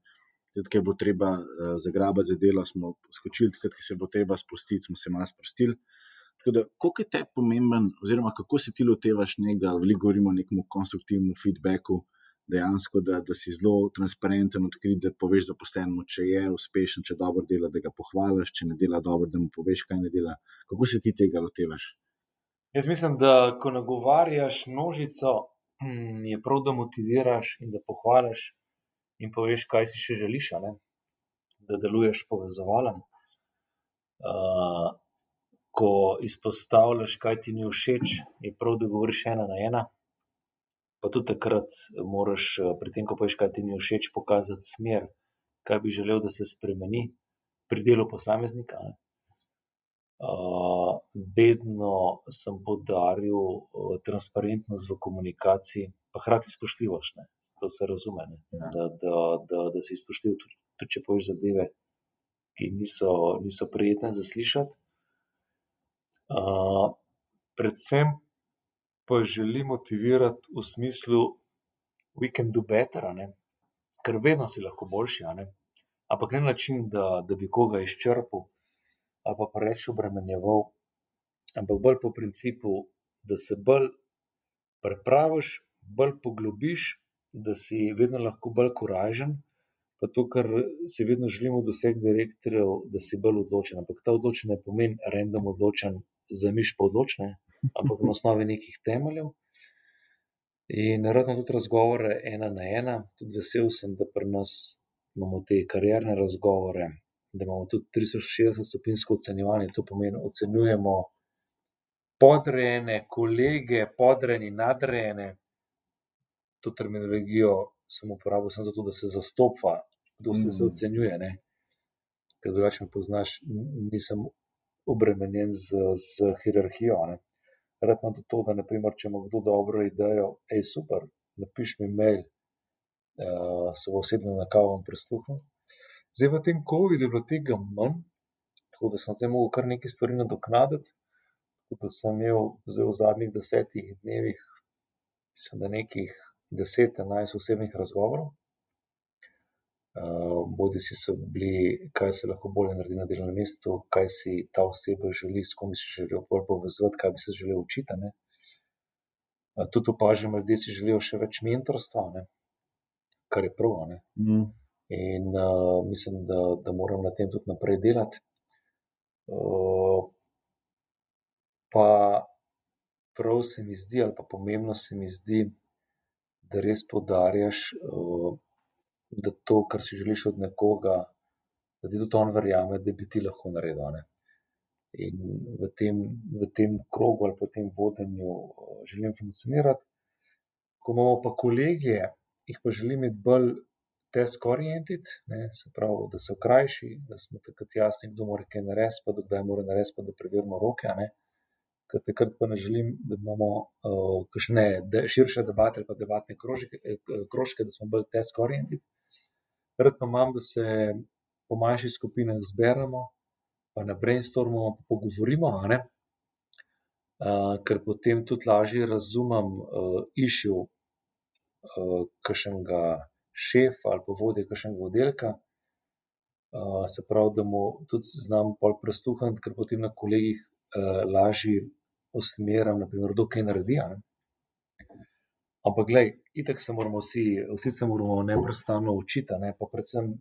Tudi, ker je bilo treba zagrabiti za delo, smo skočili, takrat, ko se je bilo treba spustiti, smo se malo sprostili. Tako da, koliko je tebi pomemben, oziroma kako se ti lotevaš njega, veliko govorimo o nekem konstruktivnem feedbacku, dejansko, da si zelo transparenten, odkrit, da poveš zaposlenemu, če je uspešen, če dobro dela, da ga pohvališ, če ne dela dobro, da mu poveš, kaj ne dela. Kako se ti tega lotevaš? Jaz mislim, da ko nagovarjaš množico, je prav, da motiviraš in da pohvališ in poveš, kaj si še želiš, a ne. Da deluješ povezovalen. Ko izpostavljaš, kaj ti ni všeč, je prav, da govoriš 1 na 1. Pa tudi takrat moraš, pri tem, ko poveš, kaj ti ni všeč, pokazati smer, kaj bi želel, da se spremeni pri delu posameznika, ne. Vedno sem poudaril transparentnost v komunikaciji, pa hkrati spoštljivost, ne. To se razume, ne. Da si spoštljiv, tudi če poveš zadeve, ki niso prijetne za slišati. Predvsem pa želim motivirati v smislu we can do better, a ne. Ker vedno si lahko boljši, a ne. Ampak ne na način, da bi koga izčrpal ali pa preveč obremenjeval, ampak bolj po principu, da se bolj pripraviš, bolj poglobiš, da si vedno lahko bolj korajžen, pa to, kar si vedno želimo od vseh direktorjev, da si bolj odločen. Ampak ta odločen ne pomeni random odločen, zamiš pa odloč, ne, ampak na osnovi nekih temeljev. In rad imam tudi razgovore 1 na 1, tudi vesel sem, da pri nas imamo te karierne razgovore, da imamo tudi 360-stopinjsko ocenjevanje, to pomeni, ocenjujemo podrejene kolege, podrejeni nadrejene. To terminologijo sem uporabil samo zato, da se zastopa, kdo se ocenjuje, ne. Ker drugače me poznaš, nisem obremenjen s hierarhijo, a ne. Rad imam tudi to, da na primer, če ima kdo dobro idejo, super, napiši mi mail, se bova usedla na kavo in prisluhnil. Zdaj v tem covidu je bilo tega manj, tako da sem zdaj mogel kar nekaj stvari nadoknaditi, tako da sem imel zdaj v zadnjih 10 dnevih, mislim, da nekih 10, 11 osebnih razgovorov. Bodisi so bili, kaj se lahko bolje naredi na delovnem mestu, kaj si ta oseba želi, s kom bi se želel bolj povezovati, kaj bi se želel učiti, a ne. Tudi opažam, ljudje si želijo še več mentorstva, a ne, kar je prav, a ne. In mislim, da moram na tem tudi naprej delati. Pa prav se mi zdi ali pa pomembno se mi zdi, da res poudarjaš, da to, kar si želiš od nekoga, da ti tudi on verjame, da bi ti lahko naredil, a ne. in v tem krogu ali pa v tem vodenju želim funkcionirati. Ko imamo pa kolegije, jih pa želim imeti bolj task-oriented, se pravi, da so krajši, da smo takrat jasni, kdo mora kaj narediti, pa kdaj mora narediti, pa da preverimo roke. Ker takrat pa ne želim, da imamo kakšne širše debate ali pa debatne krožke, da smo bolj task-oriented. Rad pa imam, da se po manjših skupinah zberemo, pa na brainstormu pogovorimo, ker potem tudi lažje razumem issue kakšnega šefa ali pa vodje kakšnega oddelka. Se pravi, da mu tudi znam pol prisluhniti, ker potem na kolegih lažje usmerim, na primer, kdo kaj naredi. Ampak glej, itak se moramo vsi se moramo neprestano učiti, pa predvsem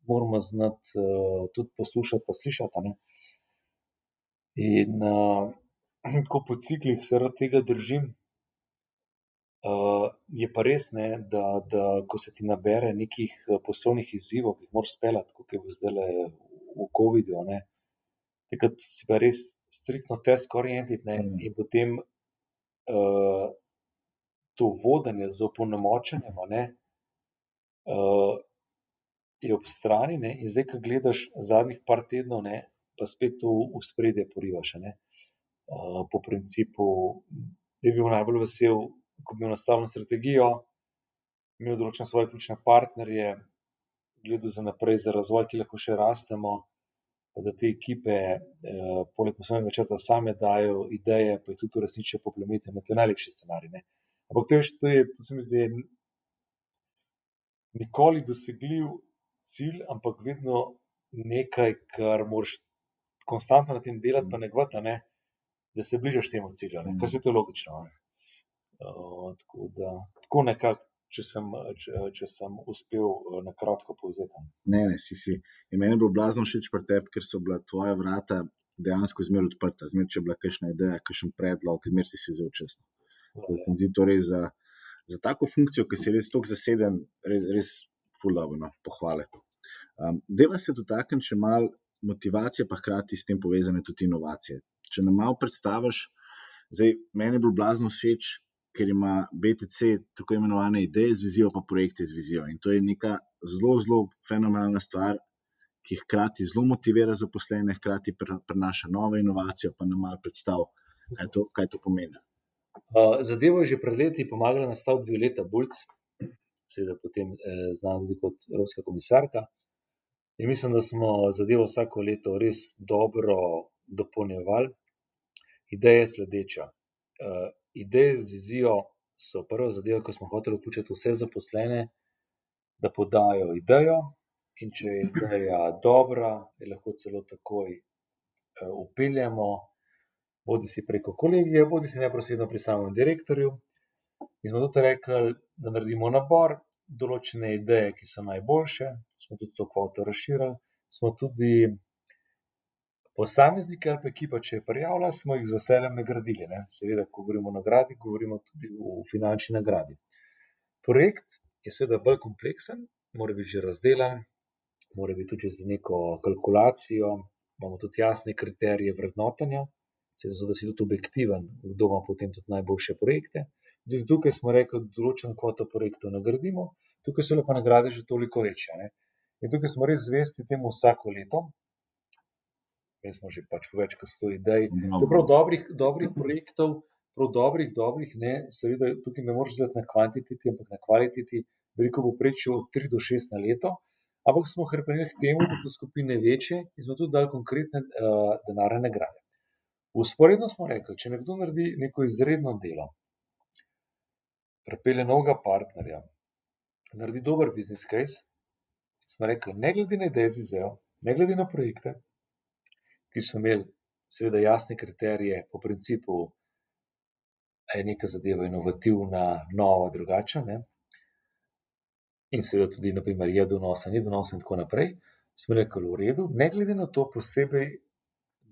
moramo znati tudi poslušati pa slišati. In ko po ciklih se rad tega držim, je pa res, da ko se ti nabere nekih poslovnih izzivov, ki jih moraš speljati, kot je bilo zdajle v covidu, takrat si pa res striktno task-oriented, in potem to vodenje z opolnomočenjem je ob strani, in zdaj, ko gledaš zadnjih par tednov, pa spet to v ospredje porivaš. Po principu, da bi bil najbolj vesel, ko bi imel nastavljeno strategijo, imel določene svoje ključne partnerje, gledal za naprej, za razvoj, ki lahko še rastemo, pa da te ekipe poleg poslovnega načrta same dajo ideje, pa jih tudi uresničijo po plemeniti. To je najlepši scenarij. Ampak to se mi zdi nikoli dosegljiv cilj, ampak vedno nekaj, kar moraš konstantno na tem delati, pa negovati, da se bližaš temu cilju. Kar se to logično. Tako nekako, če sem uspel na kratko povzeti. Ne, si. In meni je bilo blazno všeč pri tebi, ker so bila tvoja vrata dejansko zmeraj odprta. Zmeraj, če je bila kakšna ideja, kakšen predlog, zmeraj si vzel čez. Se mi zdi to res za tako funkcijo, ki si res toliko zaseden, res ful dobro, pohvale. Deva se dotakniti še malo motivacije, pa hkrati s tem povezane tudi inovacije. Če nam malo predstaviš, zdaj, meni je bilo blazno všeč, ker ima BTC tako imenovane ideje z vizijo, pa projekte z vizijo. In to je neka zelo, zelo fenomenalna stvar, ki hkrati zelo motivira zaposlene, hkrati prinaša nove inovacije, pa nam malo predstav, kaj to pomeni. Zadevo je že pred leti pomagala nastaviti Violeta Bulc, seveda potem znana tudi kot evropska komisarka. In mislim, da smo zadevo vsako leto res dobro dopolnjevali. Ideja je sledeča. Ideje z vizijo so prva zadeva, ko smo hoteli vključiti vse zaposlene, da podajo idejo, in če je ideja dobra, je lahko celo takoj vpeljemo, bodi si preko kolegije, bodi si neposredno pri samem direktorju. In smo tudi rekli, da naredimo nabor, določene ideje, ki so najboljše, smo tudi to kvoto razširili, smo tudi posamezniki ali pa ekipa, če je prijavila, smo jih z veseljem nagradili. Seveda, ko govorimo o nagradi, govorimo tudi o finančni nagradi. Projekt je seveda bolj kompleksen, mora biti že razdelan, mora biti tudi z neko kalkulacijo, imamo tudi jasne kriterije vrednotenja, da si tudi objektiven, kdo ima potem tudi najboljše projekte. Tudi tukaj smo rekli, da določen kvoto projektov nagradimo, tukaj so pa nagrade že toliko večje. In tukaj smo res zvesti temu vsako leto. Mi smo že pač po več kot 100 idej. Čeprav dobrih projektov, prav dobrih, seveda tukaj ne moreš gledati na kvantiteti, ampak na kvaliteti, veliko povprečju od 3 do 6 na leto, ampak smo hrbtenili k temu, da so skupine večje in smo tudi dali konkretne denarne nagrade. Vzporedno smo rekli, če nekdo naredi neko izredno delo, pripelje novega partnerja, naredi dober business case, smo rekli, ne glede na ideje z vizijo, ne glede na projekte, ki so imeli seveda jasne kriterije po principu, je neka zadeva inovativna, nova, drugačna, in seveda tudi, na primer, je donosen, ni donosen in tako naprej, smo rekli, v redu, ne glede na to posebej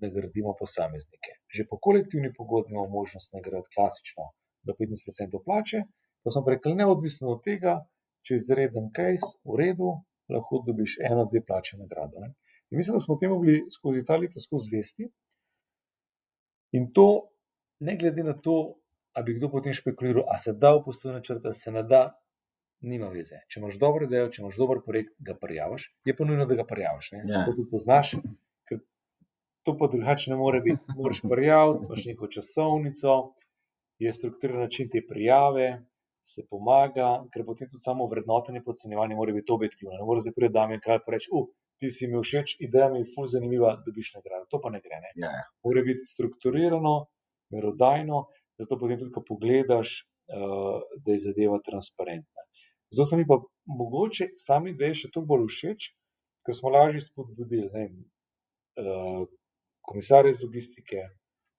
nagradimo posameznike. Že po kolektivni pogodbi imamo možnost nagraditi klasično do 15% plače, pa smo rekli, neodvisno od tega, če je izreden case, v redu, lahko dobiš 1-2 plače nagrado. In mislim, da smo temu bili skozi ta leta skozi zvesti, In to, ne glede na to, a bi kdo potem špekuliral, a se da v poslovni načrt, a se ne da, nima veze. Če imaš dobro idejo, če imaš dober projekt, ga prijaviš, je pa nujno, da ga prijaviš. Ja. To tudi poznaš, ker to pa drugače ne more biti. Moraš prijaviti, imaš neko časovnico, je strukturiran način te prijave, se pomaga, ker potem tudi samo vrednotenje, podcenjevanje mora biti objektivno. Ne more zdaj priti Damjan Kralj pa reči, ti si mi všeč, ideja mi je ful zanimiva, dobiš nagrado. To pa ne gre. Ne? Ja. Mora biti strukturirano, merodajno, zato potem tudi, ko pogledaš, da je zadeva transparentna. Zato so mi pa mogoče sami ideje še toliko bolj všeč, ker smo lažje spodbudili komisarje iz logistike,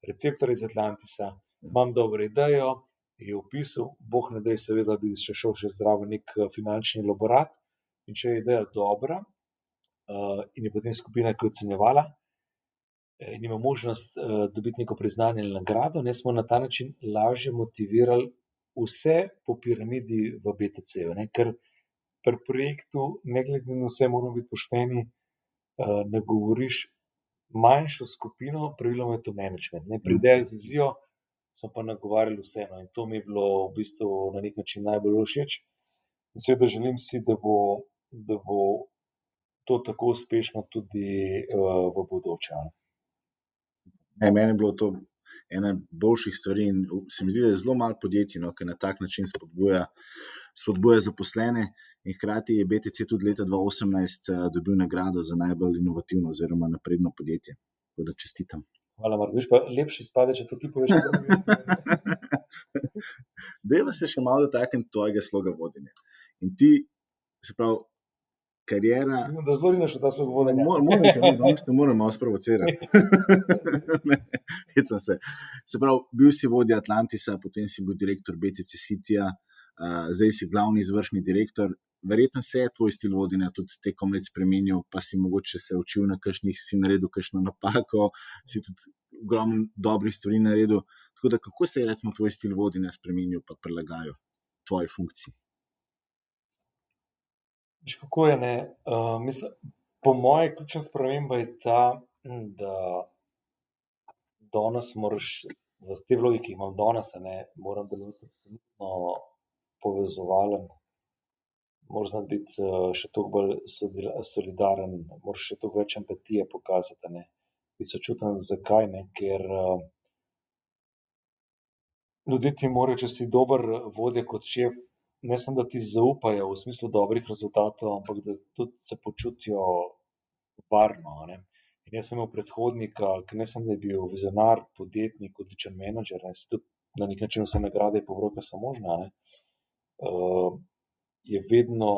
receptorje iz Atlantisa, imam dobro idejo, je opisal, boh ne daj seveda, bi še šel še zdravo nek finančni elaborat, in če je ideja dobra, in je potem skupina, ki je ocenjevala, in ima možnost dobiti neko priznanje ali nagrado, ne, smo na ta način lažje motivirali vse po piramidi v BTC-ju, ker pri projektu, ne glede na vse, moramo biti pošteni, ne govoriš manjšo skupino, praviloma je to management. Pri idejah z vizijo smo pa nagovarjali vseeno in to mi je bilo v bistvu na nek način najbolj všeč. In seveda želim si, da bo to tako uspešno tudi v bodoče. Meni je bilo to ena boljših stvari in se mi zdi, da je zelo malo podjetij, ki na tak način spodbuja zaposlene, in hkrati je BTC tudi leta 2018 dobil nagrado za najbolj inovativno oziroma napredno podjetje. Tako da čestitam. Hvala, Marko. Viš pa lepši spade, če to ti poveš. Dejva se še malo dotakniti tvojega sloga vodenja. In ti, se pravi, karijera... Da zelo rinaš v ta slog vodenja. Moram malo sprovocirati. Se pravi, bil si vodja Atlantisa, potem si bil direktor BTC Cityja, zdaj si glavni izvršni direktor. Verjetno se je tvoj stil vodenja tudi tekom let spremenil, pa si mogoče se učil na kakšnih, si naredil kakšno napako, si tudi ogromno dobrih stvari naredil. Tako da, kako se je recimo tvoj stil vodenja spremenil pa prilagajal tvoji funkciji? Kako je, ne? Mislim, po moje ključna sprememba je ta, da danes moraš, v te vlogi, ki jih imam danes, moram delovati absolutno povezovalen, moraš znati biti še toliko bolj solidaren, moraš še toliko več empatije pokazati, biti sočuten. Zakaj? Ker ljudje ti morajo, če si dober vodja kot šef, ne samo, da ti zaupajo v smislu dobrih rezultatov, ampak da tudi se počutijo varno. In jaz sem imel predhodnika, ki ne samo, da je bil vizionar, podjetnik, odličen menedžer, si tudi na nek način vse nagrade in povroke so možne, je vedno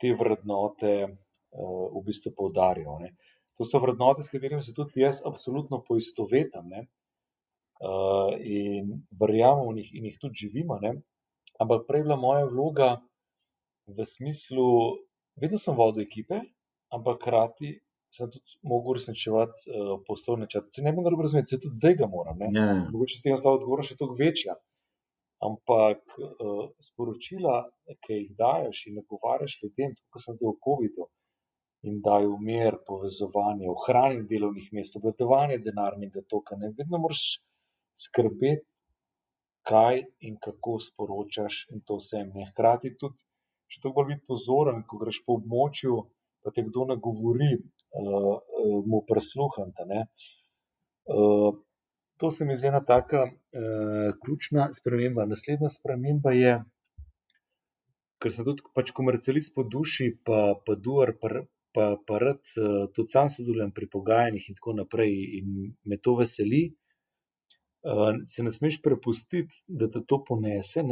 te vrednote v bistvu poudarjal. To so vrednote, s katerimi se tudi jaz absolutno poistovetim, in verjamem v njih in jih tudi živim, ampak prej je bila moja vloga v smislu, vedno sem vodil ekipe, ampak hkrati sem tudi mogel uresničevati poslovne načrte. Se ne bi narobe razumeti, se tudi zdaj ga moram. Mogoče s tem ostala odgovornost še toliko večja. Ampak sporočila, ki jih daješ in nagovarjaš ljudem, tako sem zdaj v COVID-u, jim dajo mir, povezovanje, ohranjanje delovnih mest, obvladovanje denarnega toka. Vedno moraš skrbeti, kaj in kako sporočaš, in to vsem. Hkrati tudi še toliko bolj biti pozoren, ko greš po območju, pa te kdo nagovori, mu prisluhniti. To se mi zdi ena taka ključna sprememba. Naslednja sprememba je, ker sem tudi pač komercialist po duši, pa duar, pa rad tudi sam sodelujem pri pogajanjih in tako naprej, in me to veseli. Se ne smeš prepustiti, da te to ponese,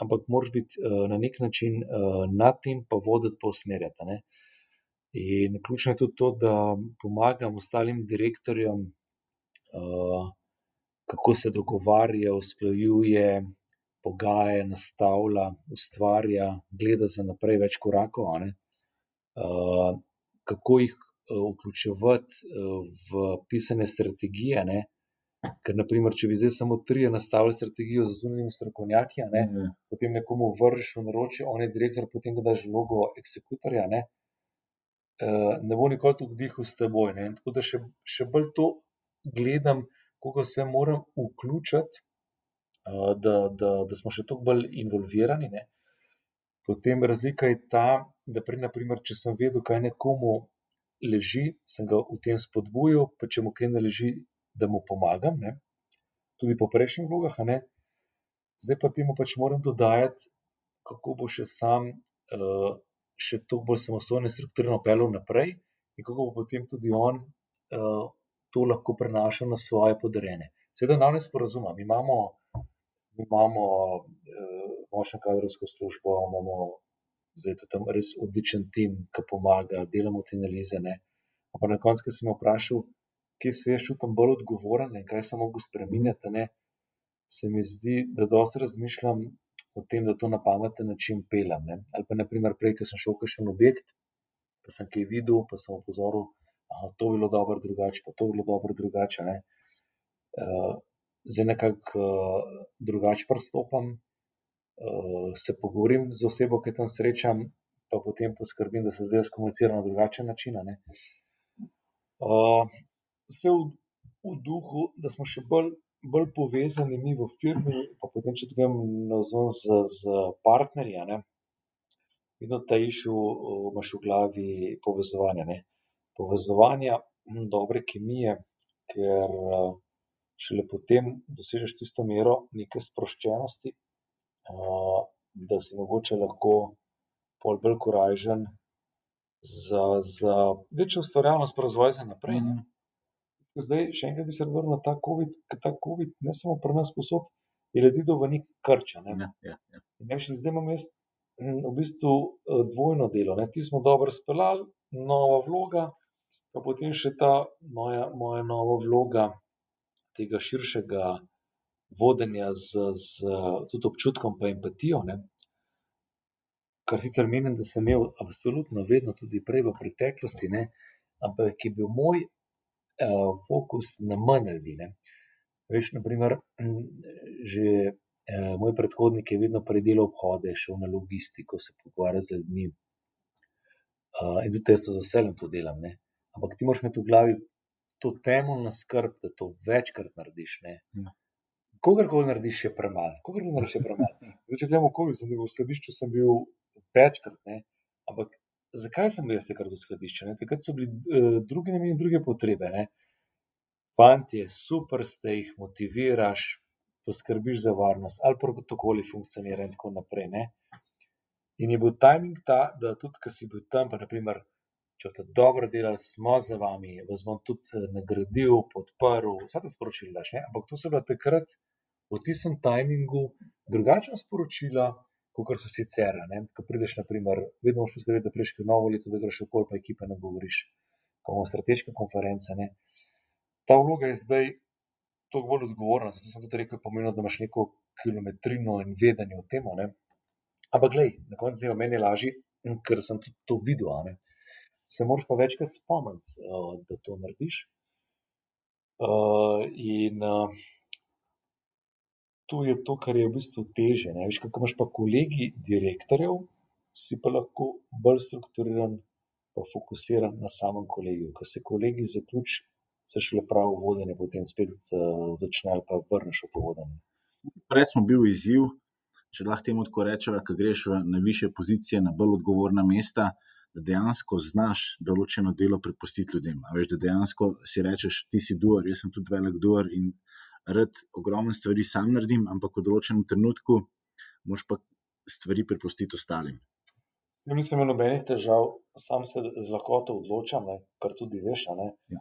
ampak moraš biti na nek način nad tem, pa voditi, pa usmerjati. In ključno je tudi to, da pomagam ostalim direktorjem, kako se dogovarja, usklajuje, pogaja, nastavlja, ustvarja, gleda za naprej več korakov, kako jih vključevati v pisane strategije, ker naprimer, če bi zdaj samo 3 nastavili strategijo z zunanjimi strokovnjaki, potem nekomu vržeš v naročje, on je direktor, potem ga daš vlogo eksekutorja, ne bo nikoli toliko dihal s teboj, tako da še bolj to gledam, koliko se moram vključiti, da smo še toliko bolj involvirani, ne. Potem razlika je ta, da prej, na primer, če sem vedel, kaj nekomu leži, sem ga v tem spodbujal, pa če mu kaj ne leži, da mu pomagam, ne. Tudi po prejšnjih vlogah, a ne. Zdaj pa temu pač moram dodajati, kako bo še sam še toliko bolj samostojno in strukturirano peljal naprej in kako bo potem tudi on to lahko prenašal na svoje podrejene. Seveda danes sporazuma, mi imamo močno kadrovsko službo, imamo zdaj tudi tam res odličen tim, ki pomaga, delamo te analize, ne. Ampak na koncu, ko sem me vprašal, kje se jaz čutim bolj odgovoren in kaj sem mogel spreminjati, a ne, se mi zdi, da dosti razmišljam o tem, da to na pameten način peljem, ne. Ali pa na primer prej, ko sem šel v kakšen objekt, pa sem kaj videl, pa sem opozoril, to bi bilo dobro drugače, pa to bi bilo dobro drugače, a ne. Zdaj nekako drugače pristopam, se pogovorim z osebo, ki tam srečam, pa potem poskrbim, da se zadeve skomunicirajo na drugačen način, a ne. Vse v duhu, da smo še bolj povezani mi v firmi, pa potem, če grem navzven z partnerji, a ne, vedno ta issue imaš v glavi povezovanja, ne. Povezovanja, dobre kemije, ker šele potem dosežeš tisto mero neke sproščenosti, da si mogoče lahko pol bolj korajžen za večjo ustvarjalnost pa razvoj za naprej, ne. Zdaj, še enkrat bi se vrnil na ta covid, ker ta covid ne samo pri nas povsod, je ljudi v neki krč, a ne. Ja. In veš, zdaj imam jaz v bistvu dvojno delo, ne. Ti smo dobro speljali, nova vloga, pa potem še ta moja nova vloga tega širšega vodenja z tudi občutkom pa empatijo, ne. Kar sicer menim, da sem imel absolutno vedno tudi prej v preteklosti, ne, ampak je bil moj fokus na manj ljudi, ne. Veš, na primer, že moj predhodnik je vedno prej delal obhode, šel na logistiko, se pogovarjal z ljudmi, in tudi jaz to z veseljem to delam, ne. Ampak ti moraš imeti v glavi to temeljno skrb, da to večkrat narediš, ne. Kogarkoli narediš, je premalo. Zdaj, če gledamo covid, sem bil v skladišču, sem bil večkrat, ne, ampak zakaj sem bil jaz takrat v skladišču, ne? Takrat so bili drugi nameni, druge potrebe, ne. Fantje, super ste, jih motiviraš, poskrbiš za varnost, ali protokoli funkcionirajo in tako naprej, ne. In je bil tajming ta, da tudi, ko si bil tam, pa na primer, če boste dobro delali, smo za vami, vas bom tudi nagradil, podprl, vsa ta sporočila daš, ne, ampak to so bila takrat v tistem tajmingu drugačna sporočila, kakor so sicer, a ne. Ko prideš, na primer, vedno moraš poskrbeti, da prideš novo leto, da greš okoli pa ekipe nagovoriš, ko imamo strateške konference, ne. Ta vloga je zdaj toliko bolj odgovorna, zato sem tudi rekel, pomembno, da imaš neko kilometrino in vedenje o tem, a ne. Ampak glej, na koncu dneva meni je lažje, ker sem tudi to videl, a ne. Se moraš pa večkrat spomniti, da to narediš. In to je to, kar je v bistvu težje, ne. Veš, ko imaš pa kolegij direktorjev, si pa lahko bolj strukturiran pa fokusiran na samem kolegiju. Ko se kolegij zaključi, se šele pravo vodenje potem spet začne ali pa vrneš v to vodenje. Recimo bil izziv, če lahko temu tako rečeva, ko greš na višje pozicije, na bolj odgovorna mesta, da dejansko znaš določeno delo prepustiti ljudem. A veš, da dejansko si rečeš, ti si doer, jaz sem tudi velik doer in rad ogromne stvari sam naredim, ampak v določenem trenutku moraš pa stvari prepustiti ostalim. S tem nisem imel nobenih težav, sam se z lahkoto odločam, ne, kar tudi veš, a ne. Ja.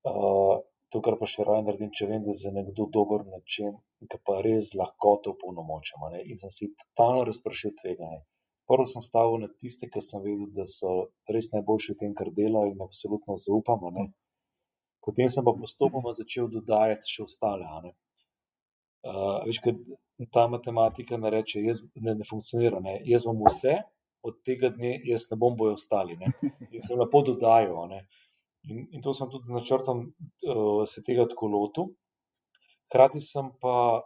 To, kar pa še raje naredim, če vem, da je za nekdo dober na čem, ga pa res z lahkoto opolnomočim, a ne, in sem si totalno razpršil tveganje. Prvo sem stavil na tiste, ki sem vedel, da so res najboljši v tem, kar delajo in absolutno zaupam, a ne. Potem sem pa postopoma začel dodajati še ostale, a ne. Veš, ker ta matematika ne reče, ne funkcionira, ne, jaz bom vse, od tega dne jaz ne bom, bojo ostali, ne. In sem lepo dodajal, a ne. In to sem tudi z načrtom se tega tako lotil. Hkrati sem pa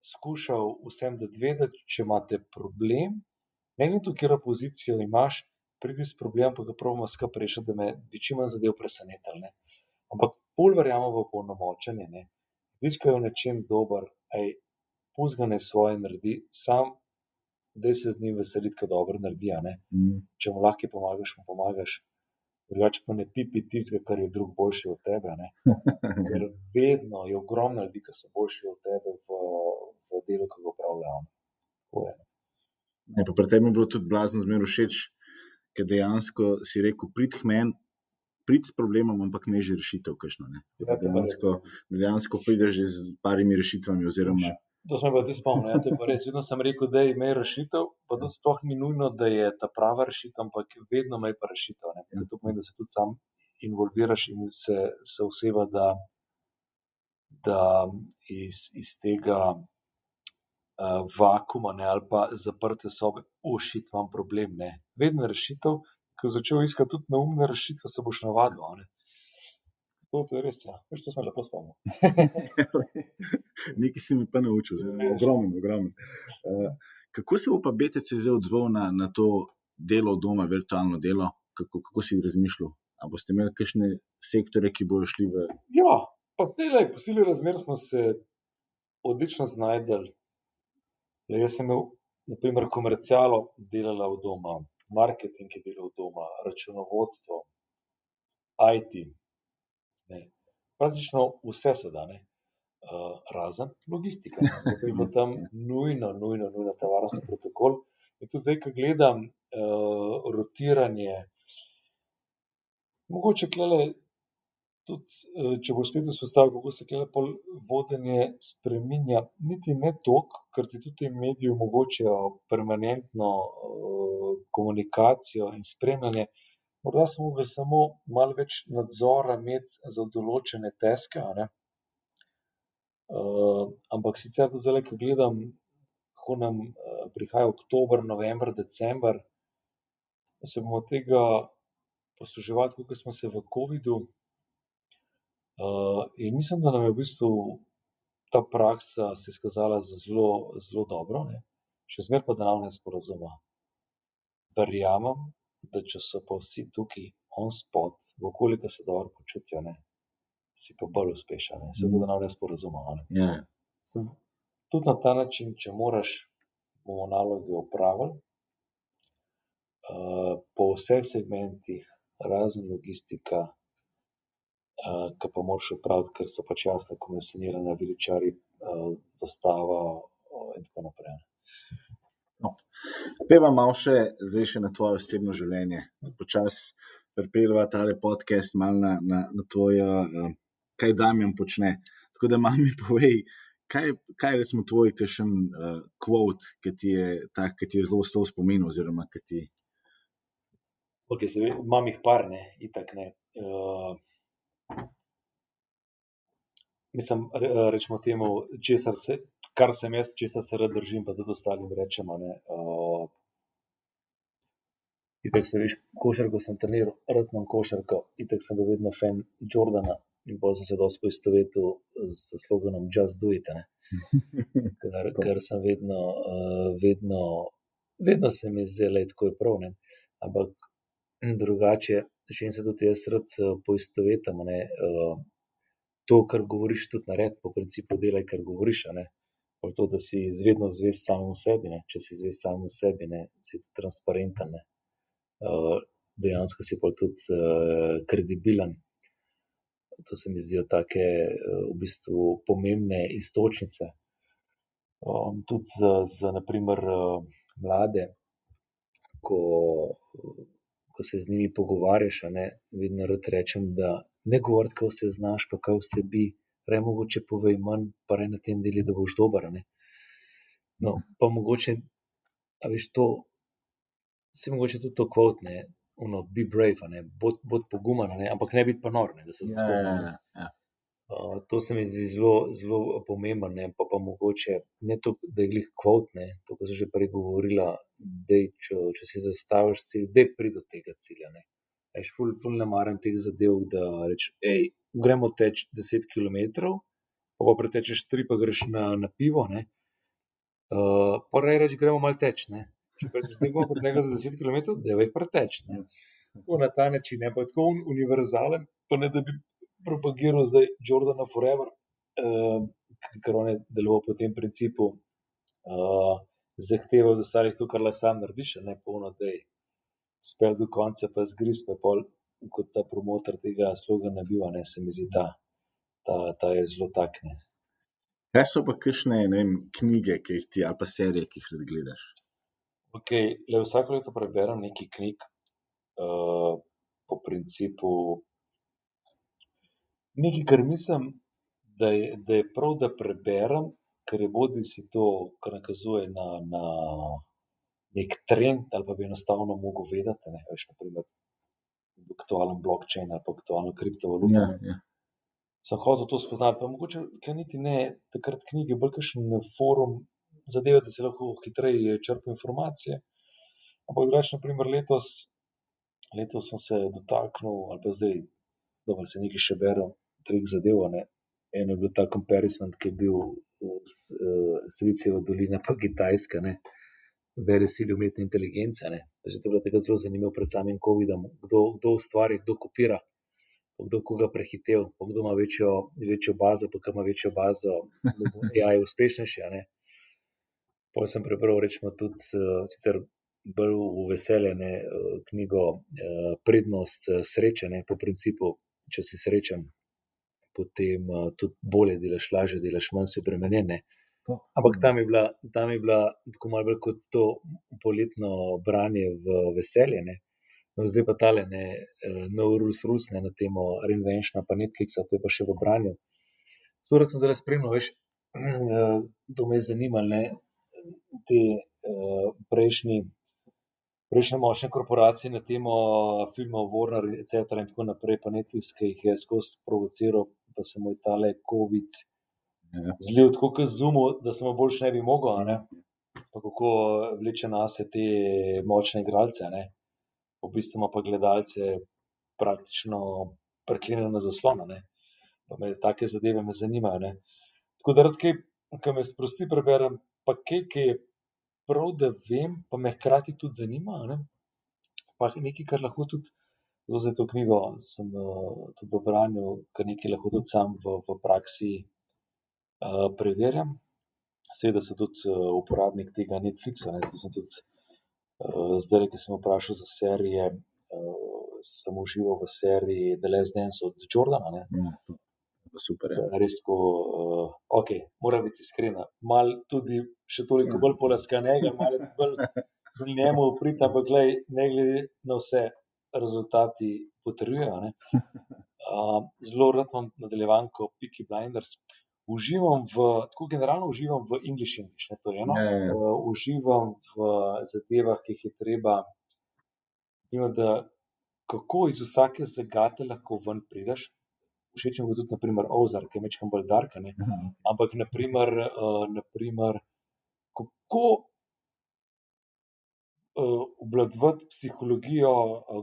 skušal vsem dati vedeti, če imate problem, ne glede na to, katero pozicijo imaš, pridi s problemom, pa ga probamo skupaj rešiti, da me bi čim manj zadev presenetilo, ne. Ampak ful verjamem v opolnomočenje, ne. Disko je v nečem dober, puzgane svoje naredi, sam, da se z njim veseliti, kaj dobro naredi, a ne. Če mu lahko pomagaš, mu pomagaš, drugače pa ne pipi tistega, kar je drug boljši od tebe, a ne. Ker vedno je ogromno ljudi, ki so boljši od tebe v delu, ki ga opravljajo. Tako je. Pa pri tebi je bilo tudi blazno zmeraj všeč, ker dejansko si rekel, prid k meni, prid s problemom, ampak me že rešitev kakšno, ne. Dejansko prideš že z parimi rešitvami oziroma... To smo pa tudi spomnili, ja, to je pa res. Vedno sem rekel, da imej rešitev, pa tudi sploh ni nujno, da je ta prava rešitev, ampak vedno imej pa rešitev, ne. To pomeni, da se tudi sam involviraš in se oseba, da iz tega vakuma, ne, ali pa zaprte sobe, shit, imam problem, ne. Vedno rešitev, ko začel iskati tudi neumne rešitve, se boš navadil, a ne. To je res, ja. Veš, to smo lepo spomnil. Nekaj si mi pa naučil, ogromno. Kako se bo pa BTC zdaj odzval na to delo od doma, virtualno delo? Kako si razmišljal? A boste imeli kakšne sektore, ki bojo šli v... Ja, pa zdaj, po sili razmer smo se odlično znajdeli. Jaz sem imel, na primer, komercialo delala od doma, marketing je delal od doma, računovodstvo, IT, ne. Praktično vse se da, ne. Razen logistika. Zato je bilo tam nujno ta varnostni protokol. In tudi zdaj, ko gledam rotiranje, mogoče tlele tudi, če boš spet vzpostavil, kako se tlele pol vodenje spreminja, niti ne toliko, ker ti tudi mediji omogočajo permanentno komunikacijo in spremljanje. Morda smo mogli samo malo več nadzora imeti za določene taske, a ne. Ampak sicer tudi zdaj, ko gledam, kako nam prihaja oktober, november, december, se bomo tega posluževali, tako kot smo se v covidu. In mislim, da nam je v bistvu ta praksa se izkazala za zelo dobro, ne. Še zmeraj pa da nam nesporazuma. Verjamem, da če so pa vsi tukaj on spot, v koliko se dobro počutijo, ne, si pa bolj uspešen, ne. Se to da nam nesporazuma, a ne. Ja. Tudi na ta način, če moraš, bomo naloge opravili, po vseh segmentih, razen logistika, ki pa moraš opraviti, ker so pač jasno komisionirane viličarji, dostava in tako naprej. Peva malo zdaj še na tvoje osebno življenje. Počasi pripeljava tale podcast malo na tvojo, kaj Damjan počne. Tako da malo mi povej, kaj recimo tvoj kakšen quote, ki ti je zelo ostal v spominu oziroma ki ti... Ok, imam jih par, ne, itak ne. Mislim, rečemo temu, kar sem jaz, česar se rad držim, pa tudi ostalim rečem, a ne. Itak se veš, košarko sem treniral, rad imam košarko, itak sem bil vedno fan Jordana in pol sem se dosti poistovetil s sloganom Just do it, a ne. Ker sem vedno se mi zdelo, tako je prav, ne. Ampak drugače, s čim se tudi jaz rad poistovetim, a ne, to, kar govoriš, tudi naredi, po principu delaj, kar govoriš, a ne. Pa to, da si vedno zvest samemu sebi, ne. Če si zvest samemu sebi, ne, si tudi transparenten, ne. Dejansko si pol tudi kredibilen. To se mi zdijo take v bistvu pomembne iztočnice. Tudi za na primer mlade, ko se z njimi pogovarjaš, a ne, vedno rad rečem, da ne govoriti, kaj vse znaš, pa kaj vse bi, prej mogoče povej manj, pa na tem deli, da boš dober, a ne. No, pa mogoče, a veš to, se mogoče tudi to quote, ne, ono, be brave, a ne, bod pogumen, a ne, ampak ne biti pa nor, ne, da se zapomni. Ja. To se mi zdi zelo pomembno, ne, pa mogoče ne to, da je glih quote, ne, to, ko sem že prej govorila, dej, če si zastaviš cilj, dej pridi do tega cilja, ne. Veš, ful ne maram teh zadev, da rečeš, gremo teč 10 kilometrov, pa pretečeš 3, pa greš na pivo, ne. Pa raje reči, gremo malo teč, ne. Če pa rečeš, bomo pretekli za 10 kilometrov, dajva jih preteči, ne. Tako na ta način, ne, pa tako univerzalen, pa ne da bi propagiral zdaj Jordana forever, ker on je deloval po tem principu, zahteval od ostalih to, kar lahko sam narediš, ne polno, da je spel do konca, pa zgriz, pa pol, kot ta promotor tega slogana bil, ne, se mi zdi ta je zelo takne. Kaj so pa kakšne, ne vem, knjige, ki jih ti, ali pa serije, ki jih rad gledaš? Ok, le vsako leto preberem nekaj knjig, po principu nekaj, kar mislim, da je prav, da preberem, ker je bodi si to, kar nakazuje na nek trend, ali pa bi enostavno mogel vedeti, ne, veš, na primer, aktualen blockchain ali pa aktualno kriptovaluto, ne. Ja. Sem hotel to spoznati, pa mogoče tule niti ne takrat knjige, bolj kakšen forum, zadeve, da si lahko hitreje črpam informacije. Ampak drugače, na primer, letos sem se dotaknil, ali pa zdaj, dobro, se nekaj še berem, treh zadev, ne. Eno je bil ta comparison, ki je bil Silicijeva dolina pa Kitajska, ne. Velesili umetne inteligence, ne. Že to je bilo takrat zelo zanimivo pred samim covidom, kdo ustvari, kdo kopira, pa kdo koga prehitel, pa kdo ima večjo bazo, pa kdo ima večjo bazo, bo AI uspešnejši, a ne. Pol sem prebral recimo tudi sicer bolj v veselje, ne, knjigo Prednost sreče, ne, po principu, če si srečen, potem tudi bolje delaš, lažje delaš, manj si obremenjen, ne. Ampak tam je bila tako malo bolj kot to poletno branje v veselje, ne. No, zdaj pa tale, ne, No Rules Rules, ne, na temo Reinventiona pa Netflixa, to je pa še v branju. Zelo rad sem zdajle spremljal, veš, to me je zanimalo, ne, te prejšnje močne korporacije na temo filmov Warner et cetera in tako naprej, pa Netflix, ki jih je skozi provociral, pa se mu je tale covid zlil tako kot zumil, da se mu boljše ne bi mogel, a ne. Pa kako vleče nase te močne igralce, a ne. V bistvu ima pa gledalce praktično priklenjene na zaslon, a ne. Pa take zadeve me zanimajo, ne. Tako da rad kaj, ke me sprosti, preberem, pa kaj, ke je prav, da vem, pa me hkrati tudi zanima, a ne. Pa nekaj, kar lahko tudi, zdaj to knjigo sem tudi v branju, kar nekaj lahko tudi sam v praksi preverjam. Seveda sem tudi uporabnik tega Netflixa, ne, zato sem tudi zdajle, ke sem vprašal za serije, sem užival v seriji The Last Dance od Jordana, ne. Super, Res tako, okej, moram biti iskrena, malo tudi še toliko bolj polaskanega, malo bolj njemu v prid, ampak glej, ne glede na vse, rezultati potrjujejo, a ne. Zelo rad imam nadaljevanko Peaky Blinders. Tako generalno uživam v English, ne, to je eno. Uživam v zadevah, ki jih je treba, da kako iz vsake zagate lahko ven prideš. Všeč mi je bil tudi na primer Ozark, ki je majčkeno bolj dark, a ne. Ampak na primer, kako obvladovati psihologijo,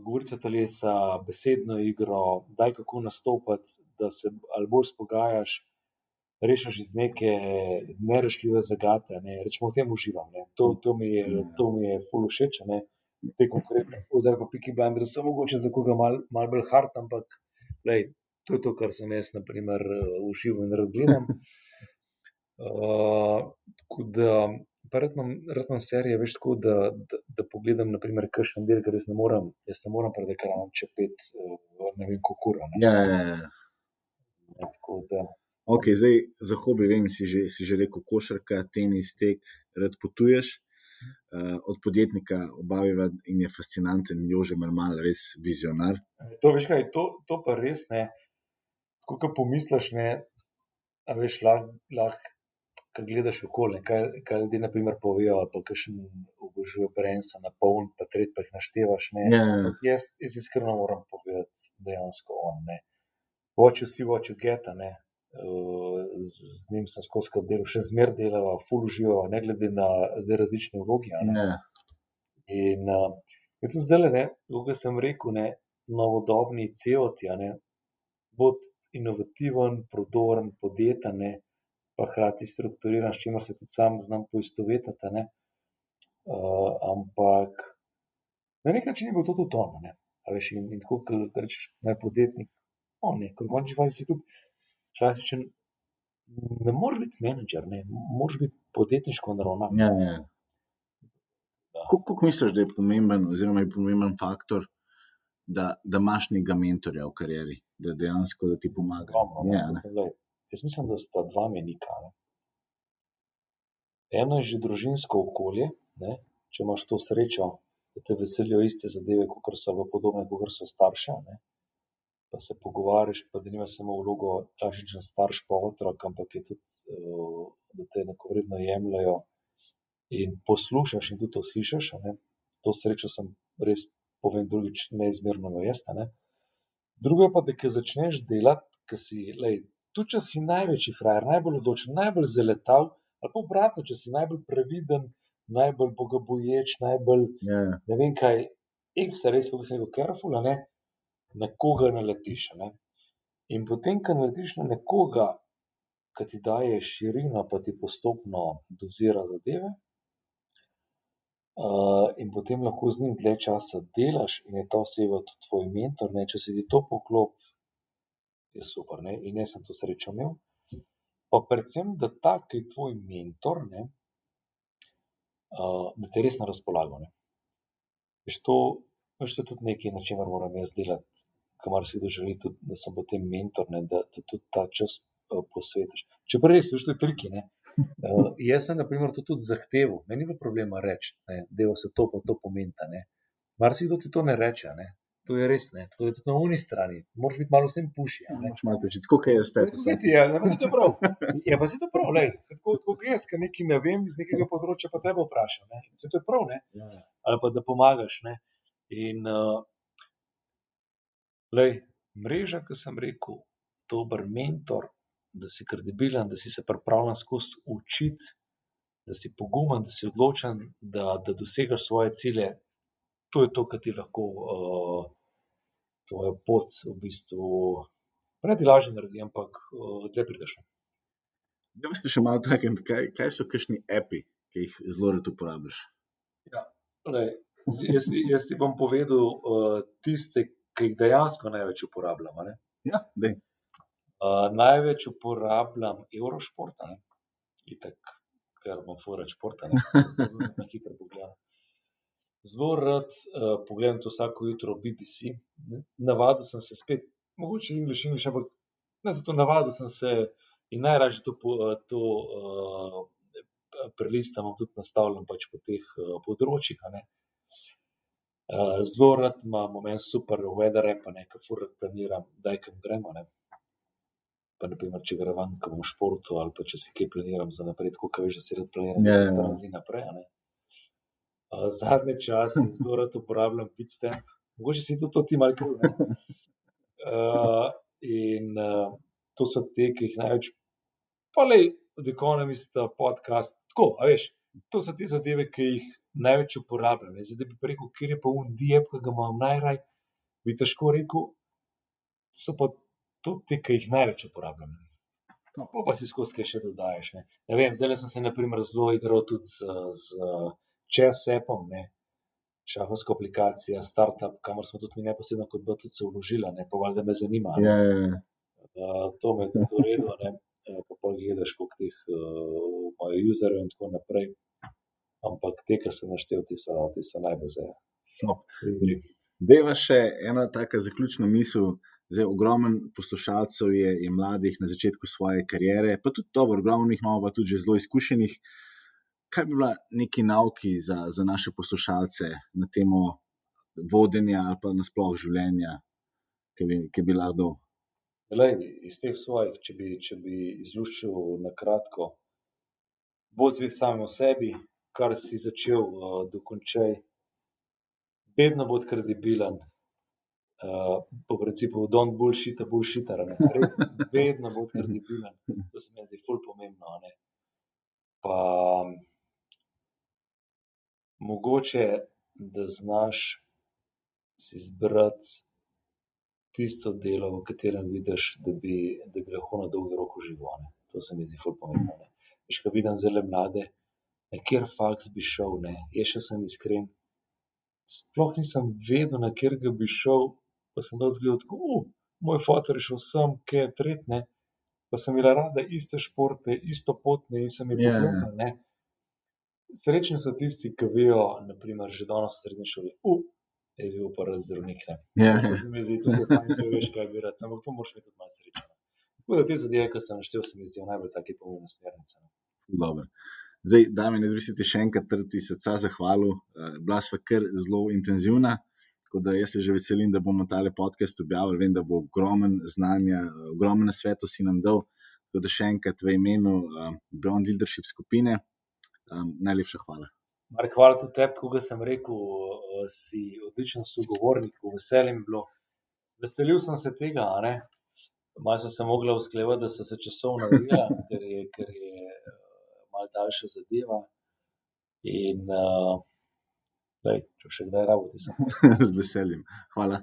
govorico telesa, besedno igro, kdaj kako nastopati, da se ali bolj izpogajaš, rešiš iz neke nerešljive zagate, ne, recimo v tem uživam, ne. To mi je ful všeč, a ne. Te konkretne Ozark pa Peaky Blinders so mogoče za koga malo bolj hard, ampak glej, to je to, kar sem jaz na primer užival in rad gledam. Tako da, pa rad imam serije, veš, tako da pogledam na primer kakšen del, ker jaz ne morem pred ekranom čepeti ne vem koliko ur, a ne. Tako da. Okej, zdaj za hobi vem, si že rekel košarka, tenis, tek, rad potuješ. Od podjetnika obaviva in je fascinanten Jože Mermal, res vizionar. To veš kaj, to pa res, ne, tako ke pomisliš, ne, a veš, lahko, ke gledaš okoli, kaj ljudje na primer povejo, ali pa kakšen obožuje Bransona, pa oni pa tretji, pa jih naštevaš, ne. Jaz iskreno moram povedati, dejansko on, ne. What you see, what you get, a ne. Z njim sem skozi delal, še zmeraj delava, ful uživava, ne glede na zdaj različne vloge, a ne. In je tudi zdajle, ne, tako ke sem rekel, ne, novodobni cevoti, a ne, biti inovativen, prodoren, podjeten, ne, pa hkrati strukturiran, s čimer se tudi sam znam poistovetiti, a ne. Ampak na neki način je bil to tudi on, a ne. A veš, in tako ke rečeš, ne, podjetnik, on je, ker v končni fazi si tudi klasičen Ne moreš biti menedžer, ne, moraš biti podjetniško naravnan. Ja, ja. Da. Koliko misliš, da je pomemben, oziroma je pomemben faktor, da imaš nekega mentorja v karieri, da dejansko da ti pomaga? Ogromno, ne. Ja, ne. Mislim, glej, jaz mislim, da sta dva mejnika, ne. Eno je že družinsko okolje, ne, če imaš to srečo, da te veselijo iste zadeve, kakor so podobne, kakor so starša, ne, pa se pogovarjaš, pa da nima samo vlogo klasičen starš pa otrok, ampak je tudi, da te enakovredno jemljejo in poslušaš in tudi to slišiš, a ne. To srečo sem res, povem drugič, neizmerno imel jaz, a ne. Drugo pa, da ko začneš delati, ko si, glej, tudi če si največji frajer, najbolj odločen, najbolj zaletav, ali pa obratno, če si najbolj previden, najbolj bogaboječ, najbolj, Ja, ja. ne vem kaj, res, kako sem rekel, careful, a ne, na koga naletiš, a ne. In potem, ko naletiš na nekoga, ki ti daje širino, pa ti postopno dozira zadeve, in potem lahko z njim dlje časa delaš in je ta oseba tudi tvoj mentor, ne, če se ti to poklopi, je super, ne, in jaz sem to srečo imel. Pa predvsem, da ta, ki je tvoj mentor, ne, da ti je res na razpolago, ne. Veš, to je tudi nekaj, na čemer moram jaz delati, ko marsikdo želi tudi, da sem potem mentor, ne, da tudi ta čas, posvetiš. Čeprav res, veš, to je triki, ne. Jaz sem na primer to tudi zahteval, meni ni bilo problema reči, ne, dajva se to pa to pomenita, ne. Marsikdo ti to ne reče, a ne. To je res, ne, tako da tudi na oni strani moraš biti malo vsem puši, a ne. Moraš malo točiti, tako kot jaz To je tebi. tako, kot ti je, pa saj to je prav. Ja, pa saj to je prav, glej, saj tako kot jaz, ki nekaj ne vem iz nekega področja, pa tebe vprašam, ne, saj to je prav, ne, Ja, ja. ali pa da pomagaš, ne. In, glej, mreža, ke sem rekel, dober mentor, da si kredibilen, da si se pripravljen skozi učiti, da si pogumen, da si odločen, da dosegaš svoje cilje, to je to, kar ti lahko, tvojo pot v bistvu, pa ne ti lažje naredi, ampak, dlje prideš, no. Da veste še malo takem, kaj so kakšni api, ki jih zelo rad uporabljaš? Ja, glej, jaz ti bom povedal, tiste, ki jih dejansko največ uporabljam, a ne. Ja, daj. Največ uporabljam Eurošport, a ne, itak, ker imam ful rad šport, a ne, zdaj na hitro pogledam. Zelo rad, pogledam to vsako jutro BBC, navadil sem se spet, mogoče English, ampak ne, zato navadil sem se in najrajši to, prelistam, imam tudi nastavljeno pač po teh, področjih, a ne. Zelo rad imam en super weather app, a ne, ke ful rad planiram, kdaj kam grem, a ne. Pa na primer, če grem ven, ke bom v športu, ali pa če si kaj planiram za naprej, tako ke veš, da si rad planiram Ja, ja, ja. stran za naprej, a ne. Zadnje čase zelo rad uporabljam Bitstamp, mogoče si tudi to ti malo kriv, ne. In, to so te, ki jih največ, pa glej, od Economista podcast, tako, a veš, to so te zadeve, ki jih največ uporabljam, ne. Zdaj, da bi pa rekel, kateri je pa oni die app, ke ga imam najraje, bi težko rekel, so pa to te, ki jih največ uporabljam. No, pol pa si skozi kaj še dodajaš, ne. Ne vem, zdajle sem se na primer zelo igral tudi s chess appom, ne. Šahovska aplikacija, startup, kamor smo tudi mi neposredno kot BTC vložili, a ne, pa valjda me zanima, a ne. Ja, ja, ja. To me je tudi v redu, a ne, pa pol gledaš, koliko teh, imajo userjev in tako naprej. Ampak te, ke sem naštel, ti so najbolj zdaj Top. v igri. Dajva še ena taka zaključna misel. Zdaj, ogromen poslušalcev je mladih na začetku svoje kariere, pa tudi dobro, ogromno jih imamo pa tudi že zelo izkušenih. Kaj bi bila neki nauki za naše poslušalce na temo vodenja ali pa nasploh življenja, ki bi lahko dal? Glej, iz teh svojih, če bi izluščil na kratko, bolj zvest samemu sebi, kar si začel, dokončaj, vedno bodi kredibilen, po principu don't bullshit a bullshitter, a ne, res, vedno bodi kredibilen, to se meni zdi ful pomembno, a ne. Pa mogoče, da znaš si izbrati tisto delo, v katerem vidiš, da bi lahko na dolgi rok užival, a ne. To se mi zdi ful pomembno, ne. Veš, ke vidim zdajle mlade, na kateri faks bi šel, ne, jaz, če sem iskren, sploh nisem vedel, na katerega bi šel, pa sem dosti gledal tako, moj foter je šel sem, ke je tret, ne, pa sem imela rada iste športe, isto pot in sem jih poklopila. Srečni so tisti, ki vejo, naprimer, že danes v srednji šoli, jaz bi bil pa rad zdravnik. To se mi zdi tukaj fajn, če veš, kaj bi rad, ampak to moraš imeti tudi malo sreče. Tako da te zadeve, ki sem naštel, se mi zdijo najbolj take pomembne smernice. Dobro. Zdaj, Damjan, jaz bi se ti še enkrat ti srca zahvalil. Bila sva kar zelo intenzivna, tako da jaz se že veselim, da bomo tale podcast objavili. Vem, da bo ogromen znanja, ogromen nasvetov si nam dal. Tako da še enkrat v imenu Beyond Leadership skupine najlepša hvala. Mark, hvala tudi tebi, kot sem rekel, si odličen sogovornik, veselje mi je bilo. Veselil sem se tega, malo sem se mogla usklajevati, da so se časovno ujela, ker je malo daljša zadeva. In če še kdaj rabo, ti sem. Z veseljem. Hvala.